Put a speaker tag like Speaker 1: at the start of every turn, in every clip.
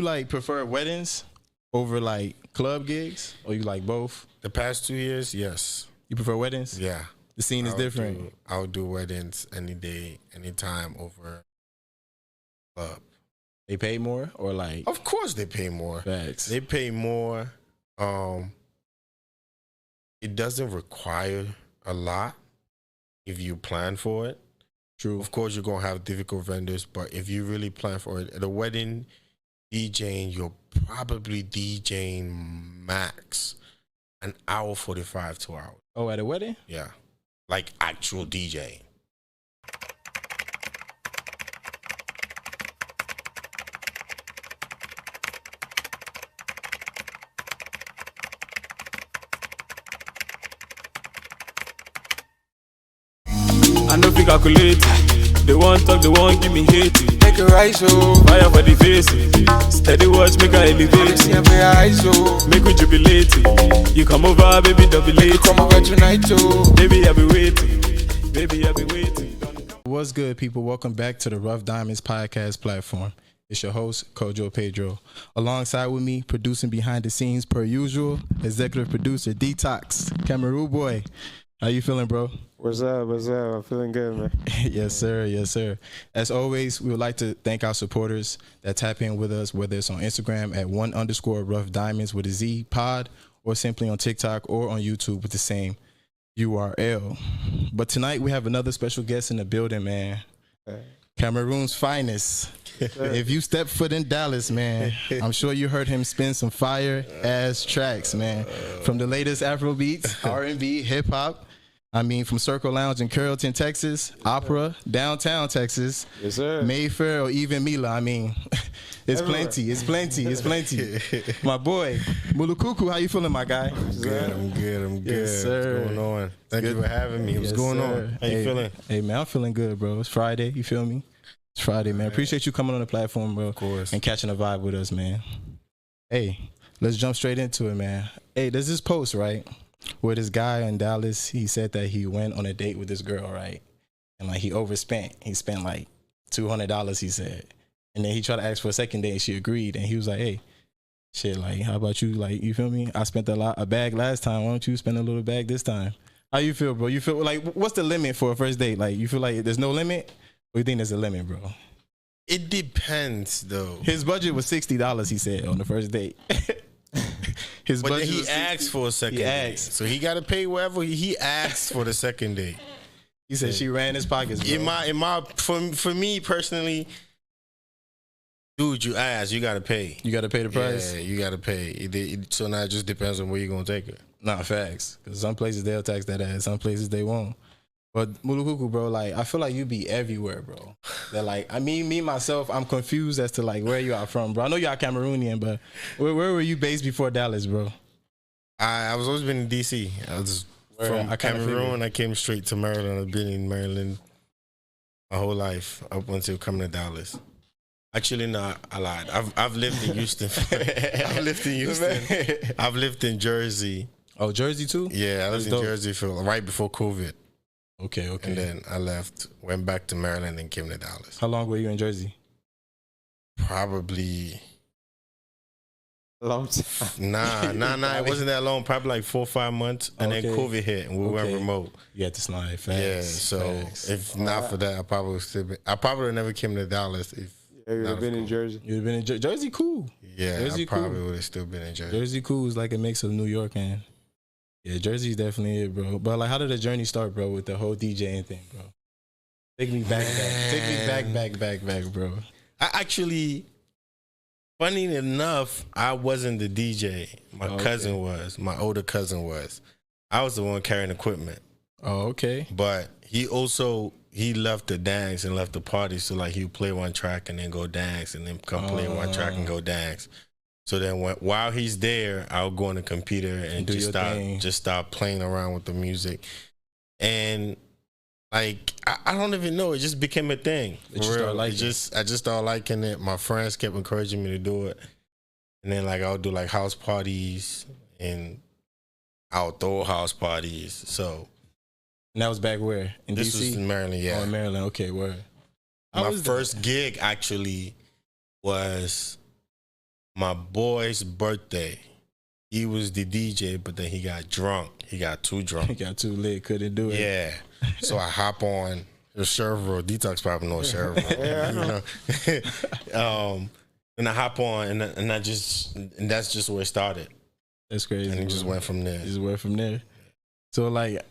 Speaker 1: You like prefer weddings over like club gigs, or you like both?
Speaker 2: The past 2 years, yes.
Speaker 1: You prefer weddings?
Speaker 2: Yeah.
Speaker 1: The scene is different.
Speaker 2: I would do weddings any day, anytime over club.
Speaker 1: They pay more, or like?
Speaker 2: Of course they pay more.
Speaker 1: Facts.
Speaker 2: They pay more. It doesn't require a lot if you plan for it.
Speaker 1: True.
Speaker 2: Of course, you're going to have difficult vendors, but if you really plan for it, at a wedding, DJing, you're probably DJing max an hour 45 2 hours.
Speaker 1: Oh, at a wedding?
Speaker 2: Yeah. Like actual DJing.
Speaker 3: I know fi calculate. They want talk, they want give me hate.
Speaker 4: Make a rise, oh.
Speaker 3: Fire for the face. Steady watch, make I elevate.
Speaker 4: See a pair eyes, oh.
Speaker 3: Make we jubilate. You come over, baby, double
Speaker 4: You
Speaker 3: late.
Speaker 4: come over tonight, oh.
Speaker 3: Baby, I be waiting. Baby, I be waiting.
Speaker 1: What's good, people? Welcome back to the Ruff Diamondz podcast platform. It's your host, Kojo Pedro. Alongside with me, producing behind the scenes per usual, executive producer Detox, Cameroon boy. How you feeling, bro?
Speaker 5: What's up? What's up? I'm feeling good, man.
Speaker 1: Yes, sir. Yes, sir. As always, we would like to thank our supporters that tap in with us, whether it's on Instagram at @1_Ruff Diamondz with a Z pod, or simply on TikTok or on YouTube with the same URL. But tonight we have another special guest in the building, man. Cameroon's finest. If you step foot in Dallas, man, I'm sure you heard him spin some fire ass tracks, man. From the latest Afro beats, R&B, hip hop. I mean, from Circle Lounge in Carrollton, Texas, Opera, downtown Texas,
Speaker 5: Yes, sir.
Speaker 1: Mayfair, or even Mila. I mean, it's
Speaker 5: Everywhere.
Speaker 1: plenty. It's plenty. It's plenty. My boy, Mulukuku, how you feeling, my guy?
Speaker 2: I'm good.
Speaker 1: Yes, sir.
Speaker 2: What's going on? Thank you for having me. What's
Speaker 1: Yes,
Speaker 2: going
Speaker 1: sir.
Speaker 2: on? How you feeling?
Speaker 1: Hey, man, I'm feeling good, bro. It's Friday. You feel me? It's Friday, man. Appreciate you coming on the platform, bro.
Speaker 2: Of course.
Speaker 1: And catching a vibe with us, man. Hey, let's jump straight into it, man. Hey, there's this post, right, where this guy in Dallas, he said that he went on a date with this girl, right? And, like, he overspent. He spent, like, $200, he said. And then he tried to ask for a second date, and she agreed. And he was like, hey, shit, like, how about you? Like, you feel me? I spent a bag last time. Why don't you spend a little bag this time? How you feel, bro? You feel like, what's the limit for a first date? Like, you feel like there's no limit? Or you think there's a limit, bro?
Speaker 2: It depends, though.
Speaker 1: His budget was $60, he said, on the first date. His
Speaker 2: But then
Speaker 1: budget
Speaker 2: he
Speaker 1: was
Speaker 2: asked for a second date.
Speaker 1: asked.
Speaker 2: So he got to pay whatever he asked for the second date.
Speaker 1: He said she ran his pockets, bro.
Speaker 2: For me personally, dude, you asked, you got to pay.
Speaker 1: You got to pay the price?
Speaker 2: Yeah, you got to pay. So now it just depends on where you're going to take her.
Speaker 1: Nah, facts. Because some places they'll tax that ass, some places they won't. But Mulukuku, bro, like, I feel like you be everywhere, bro. That, like, I mean, me, myself, I'm confused as to, like, where you are from, bro. I know you are Cameroonian, but where were you based before Dallas, bro?
Speaker 2: I was always been in D.C. I was from
Speaker 1: I kinda
Speaker 2: Cameroon.
Speaker 1: figured.
Speaker 2: I came straight to Maryland. I've been in Maryland my whole life up until coming to Dallas. Actually, no, I lied. I've lived in Houston. I've lived in Houston. I've lived in Jersey.
Speaker 1: Oh, Jersey, too?
Speaker 2: Yeah, I lived in
Speaker 1: dope.
Speaker 2: Jersey for right before COVID.
Speaker 1: Okay.
Speaker 2: And then I left, went back to Maryland, and came to Dallas.
Speaker 1: How long were you in Jersey?
Speaker 2: Probably,
Speaker 5: Long time.
Speaker 2: nah. It wasn't that long. Probably like 4 or 5 months. And then
Speaker 1: Okay.
Speaker 2: COVID hit, and we went
Speaker 1: Okay.
Speaker 2: remote.
Speaker 1: You had to slide. Facts.
Speaker 2: Yeah, so
Speaker 1: Facts.
Speaker 2: if not for that, I probably would still I probably would never came to Dallas if
Speaker 5: Yeah, you
Speaker 2: not
Speaker 5: have been in
Speaker 2: cool.
Speaker 5: Jersey.
Speaker 1: You'd have been in Jersey, cool.
Speaker 2: Yeah,
Speaker 1: Jersey
Speaker 2: I probably
Speaker 1: cool.
Speaker 2: would have still been in Jersey.
Speaker 1: Jersey cool is like a mix of New York and yeah, Jersey's definitely it, bro. But like, how did the journey start, bro, with the whole DJing thing, bro? Take me back. Take me back, bro.
Speaker 2: I actually, funny enough, I wasn't the DJ. My
Speaker 1: Okay.
Speaker 2: cousin was. My older cousin was. I was the one carrying equipment.
Speaker 1: Oh, okay.
Speaker 2: But he left the dance and left the party. So like he would play one track and then go dance and then come play one track and go dance. So then while he's there, I'll go on the computer and
Speaker 1: Do your thing.
Speaker 2: just start playing around with the music. And like I don't even know, it just became a thing.
Speaker 1: That you
Speaker 2: For
Speaker 1: started
Speaker 2: real.
Speaker 1: liking.
Speaker 2: I just started liking it. My friends kept encouraging me to do it. And then like I'll do like house parties and outdoor house parties. So
Speaker 1: And that was back where? In
Speaker 2: this
Speaker 1: DC?
Speaker 2: was in Maryland, yeah.
Speaker 1: Oh, in Maryland. Okay, word. How
Speaker 2: My
Speaker 1: was that?
Speaker 2: first gig actually was my boy's birthday. He was the DJ, but then he got drunk. He got too drunk.
Speaker 1: He got too lit, couldn't do it.
Speaker 2: Yeah. So I hop on the Sheriff Road. Detox probably knows Sheriff Road.
Speaker 5: Yeah, I know.
Speaker 2: You know? And I hop on, and that's just where it started.
Speaker 1: That's crazy.
Speaker 2: And it just went from there.
Speaker 1: Just went from there. So like,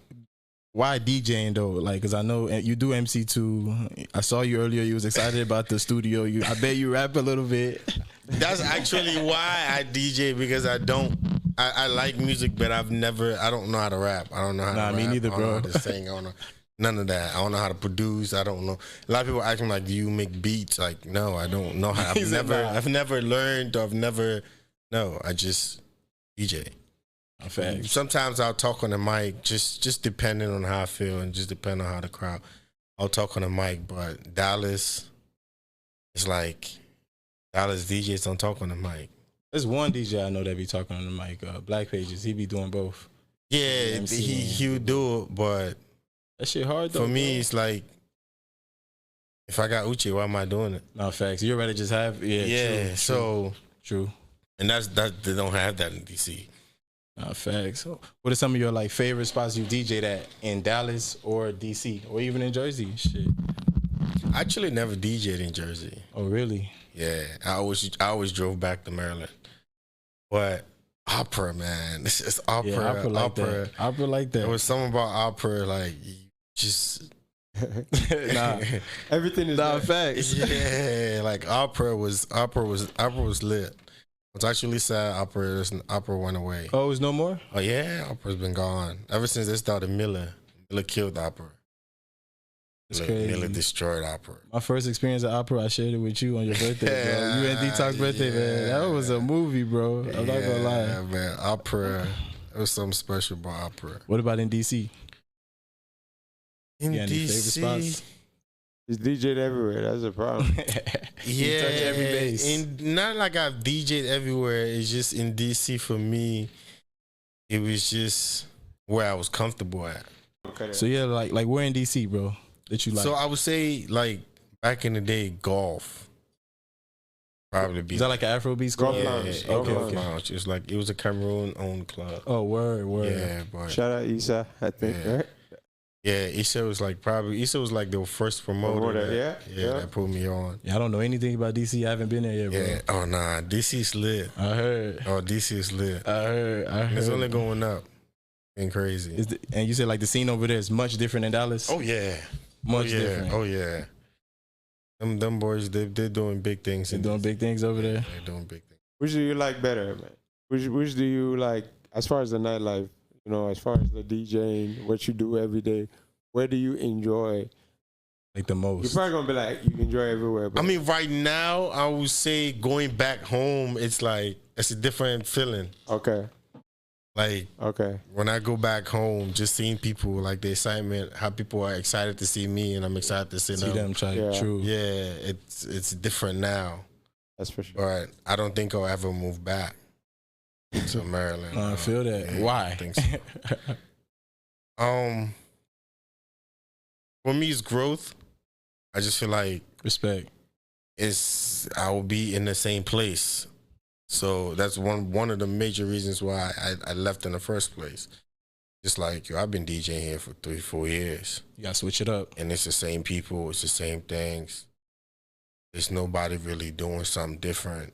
Speaker 1: why DJing though? Like, cause I know you do MC too. I saw you earlier. You was excited about the studio. I bet you rap a little bit.
Speaker 2: That's actually why I DJ, because I like music, but I don't know how to rap. I don't know how to rap.
Speaker 1: Me neither,
Speaker 2: I don't know
Speaker 1: bro.
Speaker 2: how to sing. I don't know none of that. I don't know how to produce. I don't know. A lot of people acting like, do you make beats? Like, no, I don't know how. I've never learned. No, I just DJ.
Speaker 1: Facts.
Speaker 2: Sometimes I'll talk on the mic, just depending on how I feel and just depending on how the crowd. I'll talk on the mic, but Dallas, it's like Dallas DJs don't talk on the mic.
Speaker 1: There's one DJ I know that be talking on the mic. Black Pages. He be doing both.
Speaker 2: Yeah, he would do it, but
Speaker 1: that shit hard though.
Speaker 2: For me,
Speaker 1: bro.
Speaker 2: it's like, if I got Uche, why am I doing it?
Speaker 1: No, facts. You already just have
Speaker 2: Yeah.
Speaker 1: True.
Speaker 2: And that they don't have that in DC.
Speaker 1: Facts. So what are some of your like favorite spots you DJ'd at in Dallas or DC or even in Jersey? Shit.
Speaker 2: I actually never DJ'd in Jersey.
Speaker 1: Oh really?
Speaker 2: Yeah, I always drove back to Maryland. But opera, man, it's just opera.
Speaker 1: Yeah, opera like that. Opera like that.
Speaker 2: There was something about opera, like just
Speaker 1: nah.
Speaker 5: Everything is
Speaker 1: facts.
Speaker 2: Yeah, like opera was lit. It's actually sad opera went away.
Speaker 1: Oh, it's no more?
Speaker 2: Oh yeah, opera's been gone. Ever since they started Miller killed opera.
Speaker 1: It's crazy.
Speaker 2: Miller destroyed opera.
Speaker 1: My first experience at opera, I shared it with you on your birthday, bro. You and Detox birthday, man. That was a movie, bro. I'm not gonna lie.
Speaker 2: Yeah, man. Opera. It was something special about opera.
Speaker 1: What about in DC?
Speaker 2: In
Speaker 1: you got any favorite
Speaker 2: DC,
Speaker 1: spots?
Speaker 5: It's DJ'd everywhere. That's the problem.
Speaker 2: yeah,
Speaker 1: touch every base.
Speaker 2: Not like I've DJ'd everywhere. It's just in DC for me. It was just where I was comfortable at.
Speaker 5: Okay.
Speaker 1: So yeah, like we're in DC, bro. That you like?
Speaker 2: So I would say, like, back in the day, golf. Probably be.
Speaker 1: Is that like an Afrobeats club?
Speaker 5: Golf
Speaker 2: Yeah,
Speaker 5: lounge.
Speaker 2: golf
Speaker 1: Okay.
Speaker 2: lounge. It was a Cameroon-owned club.
Speaker 1: Oh, word.
Speaker 2: Yeah, but
Speaker 5: Shout out Issa, I think.
Speaker 2: Yeah.
Speaker 5: Right?
Speaker 2: yeah, Issa was like the first promoter.
Speaker 5: Promoter, yeah.
Speaker 2: That put me on.
Speaker 1: Yeah, I don't know anything about DC. I haven't been there yet, bro.
Speaker 2: Yeah. Oh nah, DC's lit.
Speaker 1: I heard.
Speaker 2: Oh, DC is lit.
Speaker 1: I heard.
Speaker 2: It's only going up. Been crazy.
Speaker 1: And you said like the scene over there is much different than Dallas?
Speaker 2: Oh yeah.
Speaker 1: Much different.
Speaker 2: Oh yeah. Them boys, they're doing big things.
Speaker 1: They're doing big things over there.
Speaker 2: They're doing big things.
Speaker 5: Which do you like better, man? Which do you like as far as the nightlife? You know, as far as the DJing, what you do every day, where do you enjoy?
Speaker 1: Like the most.
Speaker 5: You're probably gonna be like you enjoy everywhere. But
Speaker 2: I mean, right now, I would say going back home, it's like it's a different feeling.
Speaker 5: okay,
Speaker 2: Like
Speaker 5: okay,
Speaker 2: when I go back home, just seeing people, like the excitement, how people are excited to see me, and I'm excited to see
Speaker 1: See
Speaker 2: them.
Speaker 1: them try.
Speaker 5: Yeah.
Speaker 1: True.
Speaker 2: Yeah, it's different now,
Speaker 5: that's for sure.
Speaker 2: but I don't think I'll ever move back to Maryland.
Speaker 1: I feel that.
Speaker 2: Yeah,
Speaker 1: Why?
Speaker 2: I think so. For me, it's growth. I just feel like
Speaker 1: Respect.
Speaker 2: I will be in the same place. So that's one of the major reasons why I left in the first place. Just like, I've been DJing here for 3-4 years.
Speaker 1: You gotta switch it up.
Speaker 2: And it's the same people, it's the same things. There's nobody really doing something different.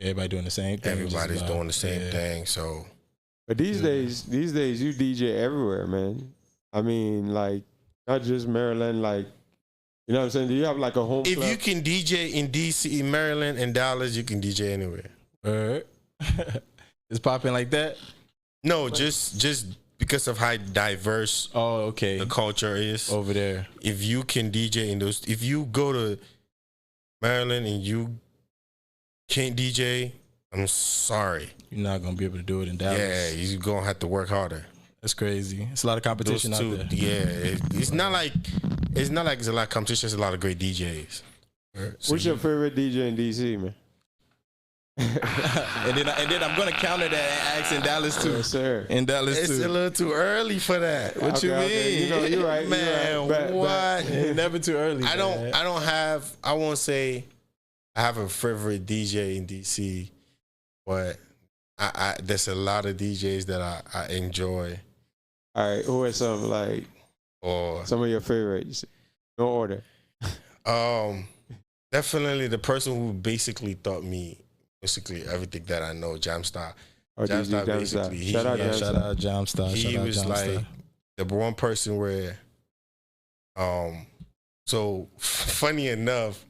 Speaker 1: Everybody doing the same thing.
Speaker 2: Everybody's doing the same thing. So
Speaker 5: But these days you DJ everywhere, man. I mean, like not just Maryland, like you know what I'm saying? Do you have like a home
Speaker 2: if
Speaker 5: club?
Speaker 2: you can DJ in DC, in Maryland, and Dallas, you can DJ anywhere.
Speaker 1: It's popping like that?
Speaker 2: No, just because of how diverse
Speaker 1: Oh, okay.
Speaker 2: the culture is.
Speaker 1: Over there.
Speaker 2: If you can DJ in those, if you go to Maryland and you can't DJ, I'm sorry.
Speaker 1: You're not gonna be able to do it in Dallas.
Speaker 2: Yeah, you're gonna have to work harder.
Speaker 1: That's crazy. It's a lot of competition
Speaker 2: Those two,
Speaker 1: out there.
Speaker 2: yeah. It's not like it's a lot of competition. It's a lot of great DJs.
Speaker 5: What's your favorite DJ in DC, man?
Speaker 1: and then I'm gonna counter that and ask in Dallas too.
Speaker 5: Yes, sir.
Speaker 1: In Dallas
Speaker 2: It's
Speaker 1: too.
Speaker 2: a little too early for that.
Speaker 1: What you mean?
Speaker 5: You know, you're right,
Speaker 2: man.
Speaker 5: you're right.
Speaker 2: What?
Speaker 1: It's never too early.
Speaker 2: I
Speaker 1: man.
Speaker 2: don't have. I won't say I have a favorite DJ in DC. but there's a lot of DJs that I enjoy.
Speaker 5: All right, who are some like
Speaker 2: Or
Speaker 5: some of your favorites? No order.
Speaker 2: definitely the person who basically taught me basically everything that I know, Jamstar.
Speaker 5: Or
Speaker 2: Jamstar
Speaker 5: DJ
Speaker 2: basically.
Speaker 5: Jamstar. Shout out
Speaker 1: Yeah, shout
Speaker 5: Jamstar.
Speaker 1: out Jamstar.
Speaker 2: He
Speaker 1: Shout out
Speaker 2: was
Speaker 1: Jamstar.
Speaker 2: like the one person where, so funny enough,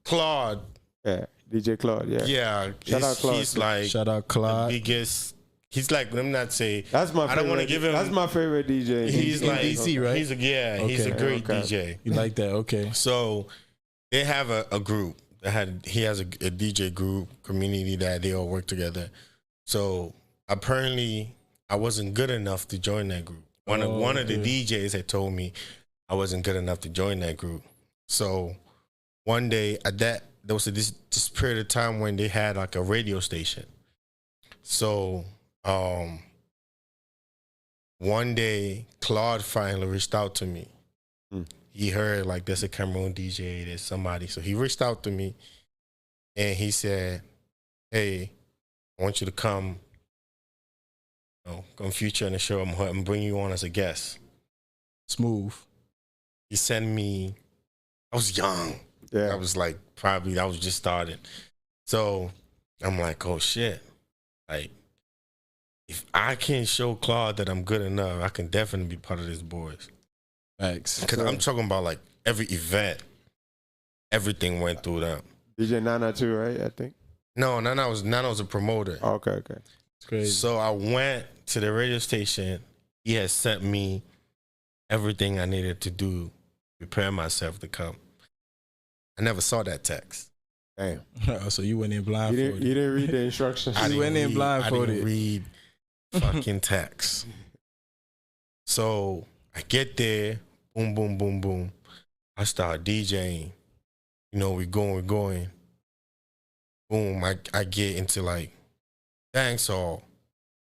Speaker 2: Claude.
Speaker 5: Yeah, DJ Claude. Yeah.
Speaker 2: Yeah,
Speaker 5: Shout out Claude.
Speaker 2: he's like
Speaker 1: Shout out
Speaker 2: the
Speaker 1: Claude.
Speaker 2: biggest. He's like, let me not say.
Speaker 5: That's my.
Speaker 2: I don't want to
Speaker 5: favorite-
Speaker 2: give him.
Speaker 5: That's my favorite DJ.
Speaker 2: He's
Speaker 1: in
Speaker 2: like
Speaker 1: DC, right?
Speaker 2: He's a great
Speaker 5: Okay.
Speaker 2: DJ.
Speaker 1: You like that? Okay.
Speaker 2: So they have a group. He has a DJ group community that they all work together. So apparently I wasn't good enough to join that group. One of the DJs had told me I wasn't good enough to join that group. So one day there was this period of time when they had like a radio station. So one day Claude finally reached out to me. He heard like there's a Cameroon DJ, there's somebody. So he reached out to me and he said, hey, I want you to come, come feature in the show. I'm bringing you on as a guest.
Speaker 1: Smooth.
Speaker 2: He sent me, I was young.
Speaker 5: Yeah.
Speaker 2: I was like, I was just starting. So I'm like, oh shit. Like, if I can show Claude that I'm good enough, I can definitely be part of this boys.
Speaker 1: Thanks.
Speaker 2: Because I'm talking about like every event, everything went through them.
Speaker 5: DJ Nana too, right? I think.
Speaker 2: No, Nana was a promoter.
Speaker 5: Oh, okay.
Speaker 1: It's crazy.
Speaker 2: So I went to the radio station. He had sent me everything I needed to do, prepare myself to come. I never saw that text.
Speaker 5: Damn.
Speaker 1: So you went in
Speaker 5: You
Speaker 1: blindfolded.
Speaker 5: didn't read the instructions.
Speaker 2: I
Speaker 1: went in blindfolded.
Speaker 2: I didn't read fucking text. So I get there, boom, boom, boom, boom. I start DJing. We're going. Boom, I get into like dancehall.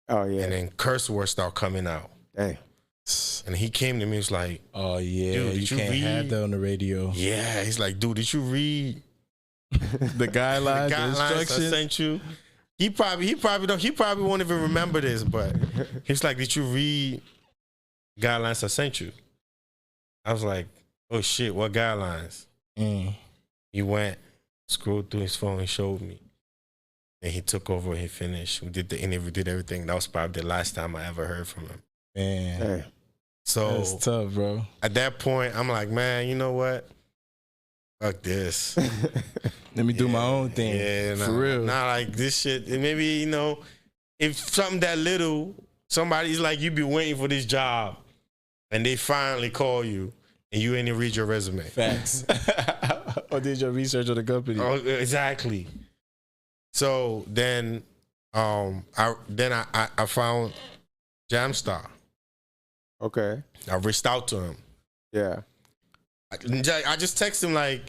Speaker 5: Oh yeah.
Speaker 2: And then curse words start coming out.
Speaker 5: Damn.
Speaker 2: And he came to me, was like,
Speaker 1: Oh yeah,
Speaker 2: Dude,
Speaker 1: you
Speaker 2: did you
Speaker 1: can't have
Speaker 2: read?
Speaker 1: that on the radio.
Speaker 2: yeah. He's like, dude, did you read
Speaker 1: The guidelines, the
Speaker 2: guidelines I
Speaker 1: instructions.
Speaker 2: sent you? He probably won't even remember this, but he's like, did you read guidelines I sent you? I was like, oh shit, what guidelines? He went, scrolled through his phone and showed me. And he took over and he finished. We did the interview, did everything. That was probably the last time I ever heard from him.
Speaker 1: Man,
Speaker 5: Damn.
Speaker 2: So
Speaker 1: that's tough, bro.
Speaker 2: at that point, I'm like, man, you know what? Fuck this.
Speaker 1: Let me do my own thing.
Speaker 2: Yeah,
Speaker 1: for real.
Speaker 2: Nah, like this shit. And maybe, if something that little, somebody's like, you be waiting for this job and they finally call you and you ain't even read your resume.
Speaker 1: Facts. Or did your research on the company?
Speaker 2: Oh, exactly. So then, I found Jamstar.
Speaker 5: Okay.
Speaker 2: I reached out to him.
Speaker 5: Yeah.
Speaker 2: I just texted him like,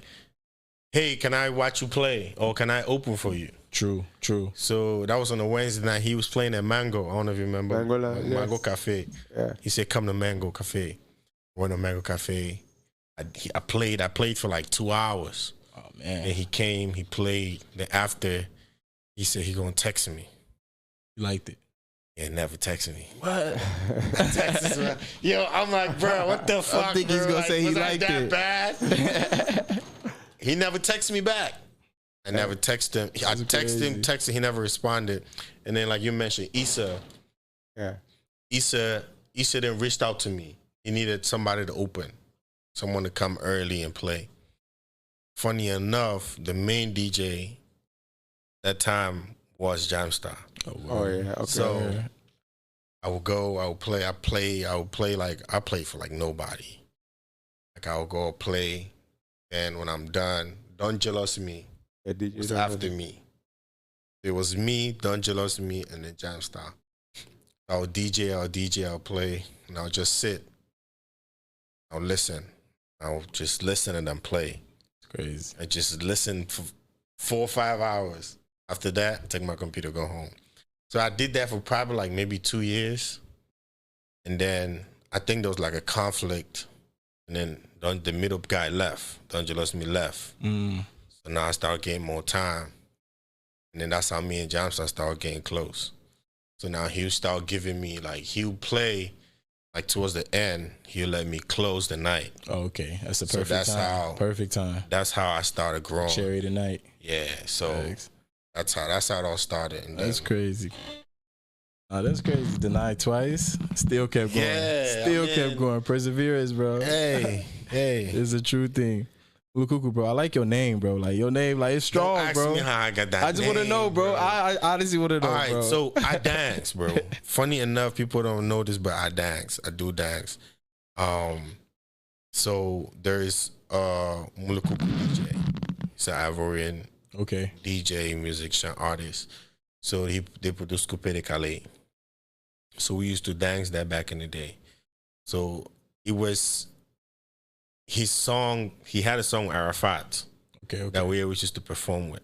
Speaker 2: hey, can I watch you play? Or can I open for you?
Speaker 1: True.
Speaker 2: So that was on a Wednesday night. He was playing at Mango. I don't know if you remember. Mango
Speaker 5: yes.
Speaker 2: Cafe.
Speaker 5: Yeah.
Speaker 2: He said, come to Mango Cafe. Went to Mango Cafe. I played for like 2 hours.
Speaker 1: Oh man,
Speaker 2: And he came, he played. Then after, he said he gonna text me.
Speaker 1: you liked it.
Speaker 2: And never texted me.
Speaker 1: What?
Speaker 2: Yo, I'm like, bro, what the fuck?
Speaker 1: think he's
Speaker 2: bro?
Speaker 1: gonna say he
Speaker 2: was I
Speaker 1: liked
Speaker 2: that
Speaker 1: it.
Speaker 2: bad? He never texted me back. I never texted him. I texted him, he never responded. And then, like you mentioned, Issa then reached out to me. He needed somebody to open, someone to come early and play. Funny enough, the main DJ that time was Jamstar.
Speaker 5: Oh yeah. Okay.
Speaker 2: So I would go, I would play for like nobody. Like I would go play, and when I'm done, Don't Jealous Me
Speaker 5: Yeah, DJ
Speaker 2: was
Speaker 5: Don't
Speaker 2: after
Speaker 5: Jealous.
Speaker 2: me. It was me, Don't Jealous Me, and then Jamstar. I'll DJ, I'll play, and I'll just sit. I'll listen. I'll just listen and then play.
Speaker 1: It's crazy.
Speaker 2: I just listen for 4 or 5 hours. After that, I take my computer, go home. So I did that for probably like maybe 2 years. And then I think there was like a conflict. And then the middle guy left. Don't Jealous Me left. So now I started getting more time. And then that's how me and Jamstar started getting close. So now he'll start giving me, like, he'll play, like, towards the end, he'll let me close the night.
Speaker 1: Oh, okay. That's the
Speaker 2: So
Speaker 1: perfect
Speaker 2: that's
Speaker 1: time.
Speaker 2: how-
Speaker 1: Perfect time.
Speaker 2: That's how I started growing.
Speaker 1: Cherry tonight.
Speaker 2: Yeah, so
Speaker 1: Thanks.
Speaker 2: that's how it all started. And
Speaker 1: That's
Speaker 2: then,
Speaker 1: crazy. Oh, that's crazy. Denied twice. Still kept going.
Speaker 2: Yeah,
Speaker 1: Still
Speaker 2: I mean-
Speaker 1: kept going. Perseverance, bro.
Speaker 2: hey.
Speaker 1: It's a true thing. Mulukuku, bro. I like your name, bro. Like your name, like it's strong,
Speaker 2: Don't ask
Speaker 1: bro.
Speaker 2: me how I got that
Speaker 1: I just want to
Speaker 2: name,
Speaker 1: know, bro. I honestly want to know,
Speaker 2: All right,
Speaker 1: bro.
Speaker 2: so I dance, bro. Funny enough, people don't know this, but I dance. I do dance. So there's Mulukuku DJ. He's an Ivorian
Speaker 1: Okay.
Speaker 2: DJ, musician, artist. So they produce Coupe de Calais. So we used to dance that back in the day. So it was his song. He had a song with Arafat
Speaker 1: Okay.
Speaker 2: that we always used to perform with.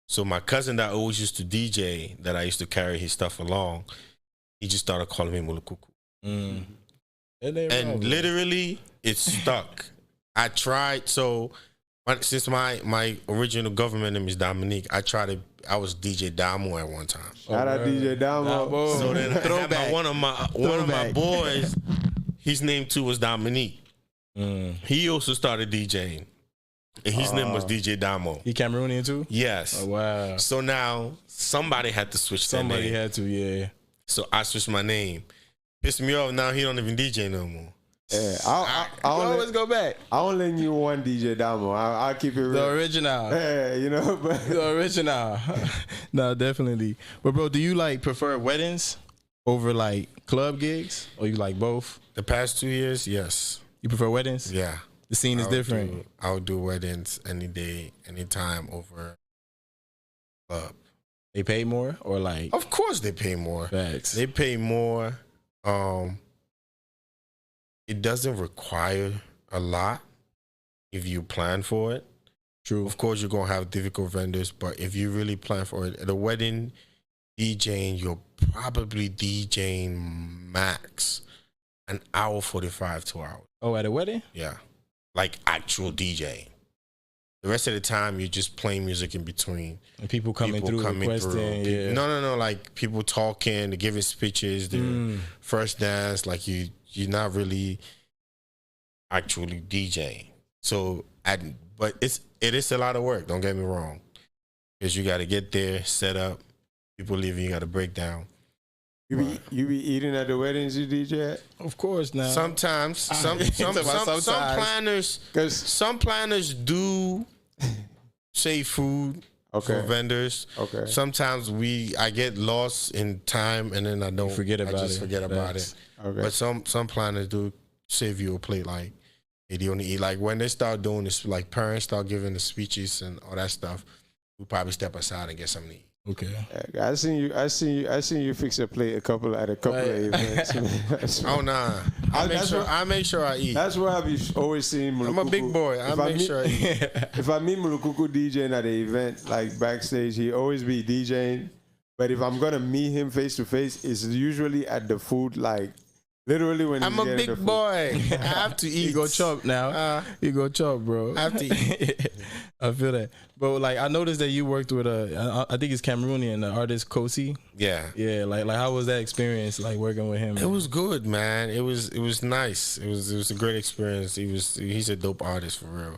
Speaker 2: So my cousin that always used to DJ, that I used to carry his stuff along, he just started calling me Mulukuku.
Speaker 1: Mm. That ain't wrong,
Speaker 2: And
Speaker 1: bro.
Speaker 2: literally, it stuck. I tried, so since my original government name is Dominique, I was DJ Damo at one time.
Speaker 5: Shout out DJ Damo.
Speaker 1: Damo.
Speaker 2: So then I had
Speaker 1: Throwback.
Speaker 2: one of my boys, his name too was Dominique.
Speaker 1: Mm.
Speaker 2: He also started DJing. And his name was DJ Damo.
Speaker 1: He Cameroonian too?
Speaker 2: Yes.
Speaker 1: Oh, wow.
Speaker 2: So now somebody had to switch their
Speaker 1: Somebody
Speaker 2: name.
Speaker 1: had to, yeah.
Speaker 2: So I switched my name. Pissed me off. Now he don't even DJ no more.
Speaker 5: Yeah, I
Speaker 1: Always
Speaker 5: only,
Speaker 1: go back.
Speaker 5: I only knew one DJ Damo. I'll keep it
Speaker 1: The
Speaker 5: real.
Speaker 1: original.
Speaker 5: Yeah, you know, but
Speaker 1: The original. No, definitely. But bro, do you like prefer weddings over like club gigs, or you like both?
Speaker 2: The past 2 years, yes.
Speaker 1: You prefer weddings?
Speaker 2: Yeah.
Speaker 1: The scene is different.
Speaker 2: I would do weddings any day, anytime over club.
Speaker 1: They pay more, or like
Speaker 2: Of course they pay more.
Speaker 1: facts?
Speaker 2: They pay more. It doesn't require a lot if you plan for it.
Speaker 1: True.
Speaker 2: Of course, you're going to have difficult vendors, but if you really plan for it, at a wedding, DJing, you're probably DJing max an hour 45 to 2 hours.
Speaker 1: Oh, at a wedding?
Speaker 2: Yeah. Like actual DJ. The rest of the time, you're just playing music in between.
Speaker 1: And people coming through requesting.
Speaker 2: People-
Speaker 1: Yeah.
Speaker 2: No. Like people talking, they're giving speeches, their first dance. Like you're not really actually DJing. So, but it is a lot of work. Don't get me wrong, because you got to get there, set up. People leaving, you got to break down.
Speaker 5: you be eating at the weddings you DJ at?
Speaker 1: Of course now.
Speaker 2: Sometimes, some planners,
Speaker 5: 'Cause-
Speaker 2: some planners do save food for
Speaker 5: Okay.
Speaker 2: vendors.
Speaker 5: Okay.
Speaker 2: Sometimes I get lost in time and then I don't
Speaker 1: forget about
Speaker 2: I just
Speaker 1: it.
Speaker 2: forget about
Speaker 1: Facts.
Speaker 2: it.
Speaker 5: Okay.
Speaker 2: But some planners do save you a plate, like they only eat. Like when they start doing this, like parents start giving the speeches and all that stuff, we probably step aside and get something to eat.
Speaker 1: Okay.
Speaker 5: I seen you fix a plate at a couple of events. man.
Speaker 2: Oh nah, I make sure I eat.
Speaker 5: That's where I be always seeing Mulukuku.
Speaker 2: I'm a big boy. I make sure I eat.
Speaker 5: If I meet Mulukuku DJing at an event, like backstage, he always be DJing. But if I'm gonna meet him face to face, it's usually at the food, like literally when
Speaker 2: I'm
Speaker 5: he's
Speaker 2: a
Speaker 5: getting the
Speaker 2: big
Speaker 5: food.
Speaker 2: boy. I have to eat.
Speaker 1: You go chop now. You go chop, bro.
Speaker 2: I have to eat.
Speaker 1: I feel that. But like I noticed that you worked with I think it's Cameroonian, the artist Kosi.
Speaker 2: Yeah.
Speaker 1: Yeah, like how was that experience, like working with him?
Speaker 2: It was good, man. It was nice. It was a great experience. He's a dope artist for real,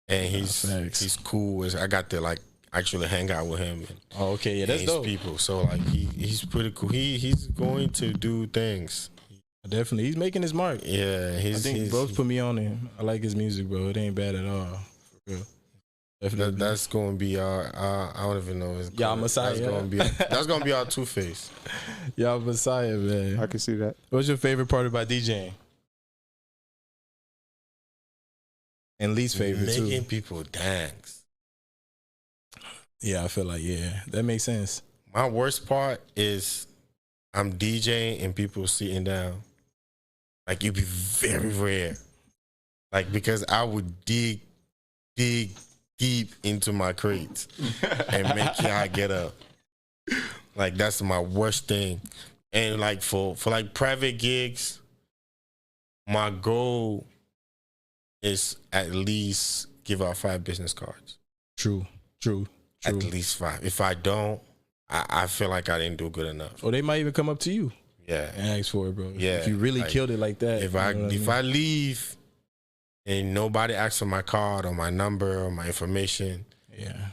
Speaker 2: and he's cool. I got to like actually hang out with him. And,
Speaker 1: Oh, okay, yeah, that's
Speaker 2: his
Speaker 1: dope.
Speaker 2: people. So like he's pretty cool. He's going to do things.
Speaker 1: Definitely, he's making his mark.
Speaker 2: Yeah,
Speaker 1: I think bro's put me on him. I like his music, bro. It ain't bad at all. For real. Definitely.
Speaker 2: That's going to be our. I don't even know.
Speaker 1: Y'all Messiah.
Speaker 2: That's going to be our Two-Face.
Speaker 1: Y'all Messiah, man.
Speaker 5: I can see that.
Speaker 1: What's your favorite part about DJing? And least favorite
Speaker 2: Making
Speaker 1: too.
Speaker 2: people dance.
Speaker 1: Yeah, I feel like that makes sense.
Speaker 2: My worst part is I'm DJing and people sitting down. Like it'd be very rare. Like because I would dig deep into my crates and make y'all get up. Like that's my worst thing. And like for like private gigs, my goal is at least give out 5 business cards.
Speaker 1: True.
Speaker 2: At least 5. If I don't, I feel like I didn't do good enough.
Speaker 1: Or they might even come up to you.
Speaker 2: Yeah.
Speaker 1: And ask for it, bro.
Speaker 2: Yeah.
Speaker 1: If you really
Speaker 2: like,
Speaker 1: killed it like that.
Speaker 2: If I leave and nobody asks for my card or my number or my information,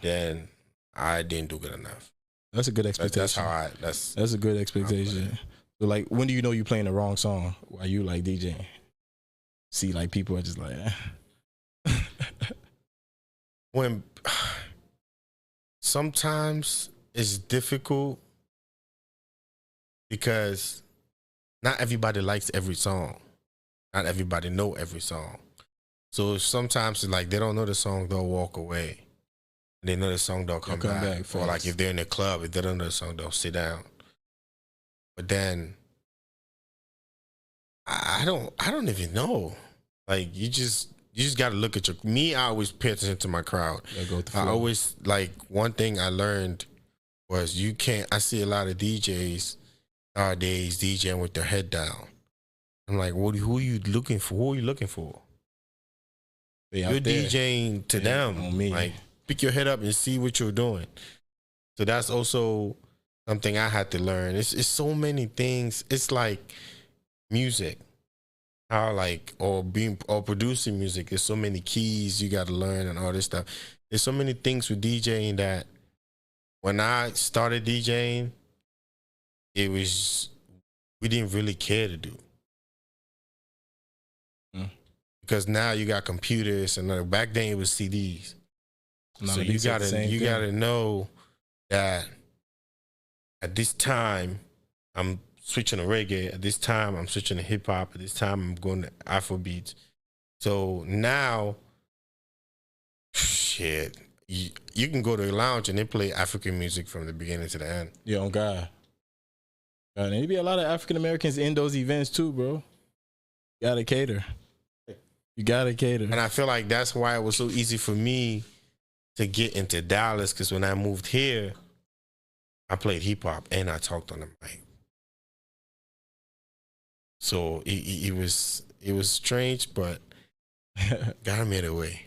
Speaker 2: then I didn't do good enough.
Speaker 1: That's a good expectation.
Speaker 2: That's
Speaker 1: a good expectation. So like, when do you know you playing the wrong song while you like DJing? See, like people are just like,
Speaker 2: when sometimes it's difficult because not everybody likes every song. Not everybody know every song. So sometimes it's like they don't know the song, they'll walk away. They know the song, they'll come back. Or like if they're in the club, if they don't know the song, they'll sit down. But then I don't even know. Like you just gotta look at I always pay attention to my crowd. I always, like, one thing I learned was I see a lot of DJs nowadays DJing with their head down. I'm like, who are you looking for? Who are you looking for? You're DJing to them. On me. Like, pick your head up and see what you're doing. So that's also something I had to learn. It's so many things. It's like music. How or producing music, there's so many keys you got to learn and all this stuff. There's so many things with DJing that when I started DJing, we didn't really care to do. Because now you got computers and back then it was CDs. So you gotta know that at this time I'm switching to reggae. At this time I'm switching to hip hop. At this time I'm going to Afrobeats. So now, shit, you can go to a lounge and they play African music from the beginning to the end.
Speaker 1: Yeah, on God. And there be a lot of African Americans in those events too, bro. You gotta cater. And
Speaker 2: I feel like that's why it was so easy for me to get into Dallas, because when I moved here, I played hip hop and I talked on the mic. So it was strange, but God made a way.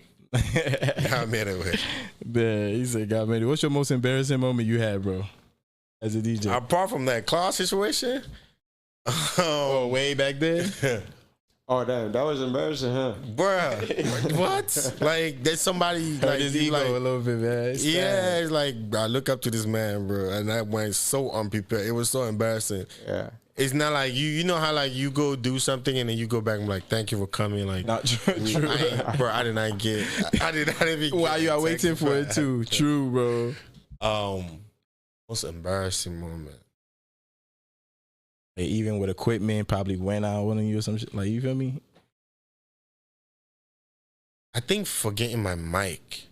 Speaker 2: God made a way.
Speaker 1: Man, he said God made it. What's your most embarrassing moment you had, bro, as a DJ?
Speaker 2: Apart from that class situation?
Speaker 1: Way back then?
Speaker 5: Oh, damn, that was embarrassing, huh?
Speaker 2: Bruh, what? Like, there's somebody, like,
Speaker 1: his ego a little bit, man.
Speaker 2: It's like, I look up to this man, bro, and that went so unprepared. It was so embarrassing.
Speaker 5: Yeah.
Speaker 2: It's not like, you know how, like, you go do something and then you go back and be like, thank you for coming. Like,
Speaker 1: not true.
Speaker 2: I did not get, I did not even get.
Speaker 1: While you are waiting for it, too. True, bro.
Speaker 2: Most embarrassing moment.
Speaker 1: Like, even with equipment, probably went out on you or some shit. Like, you feel me?
Speaker 2: I think forgetting my mic.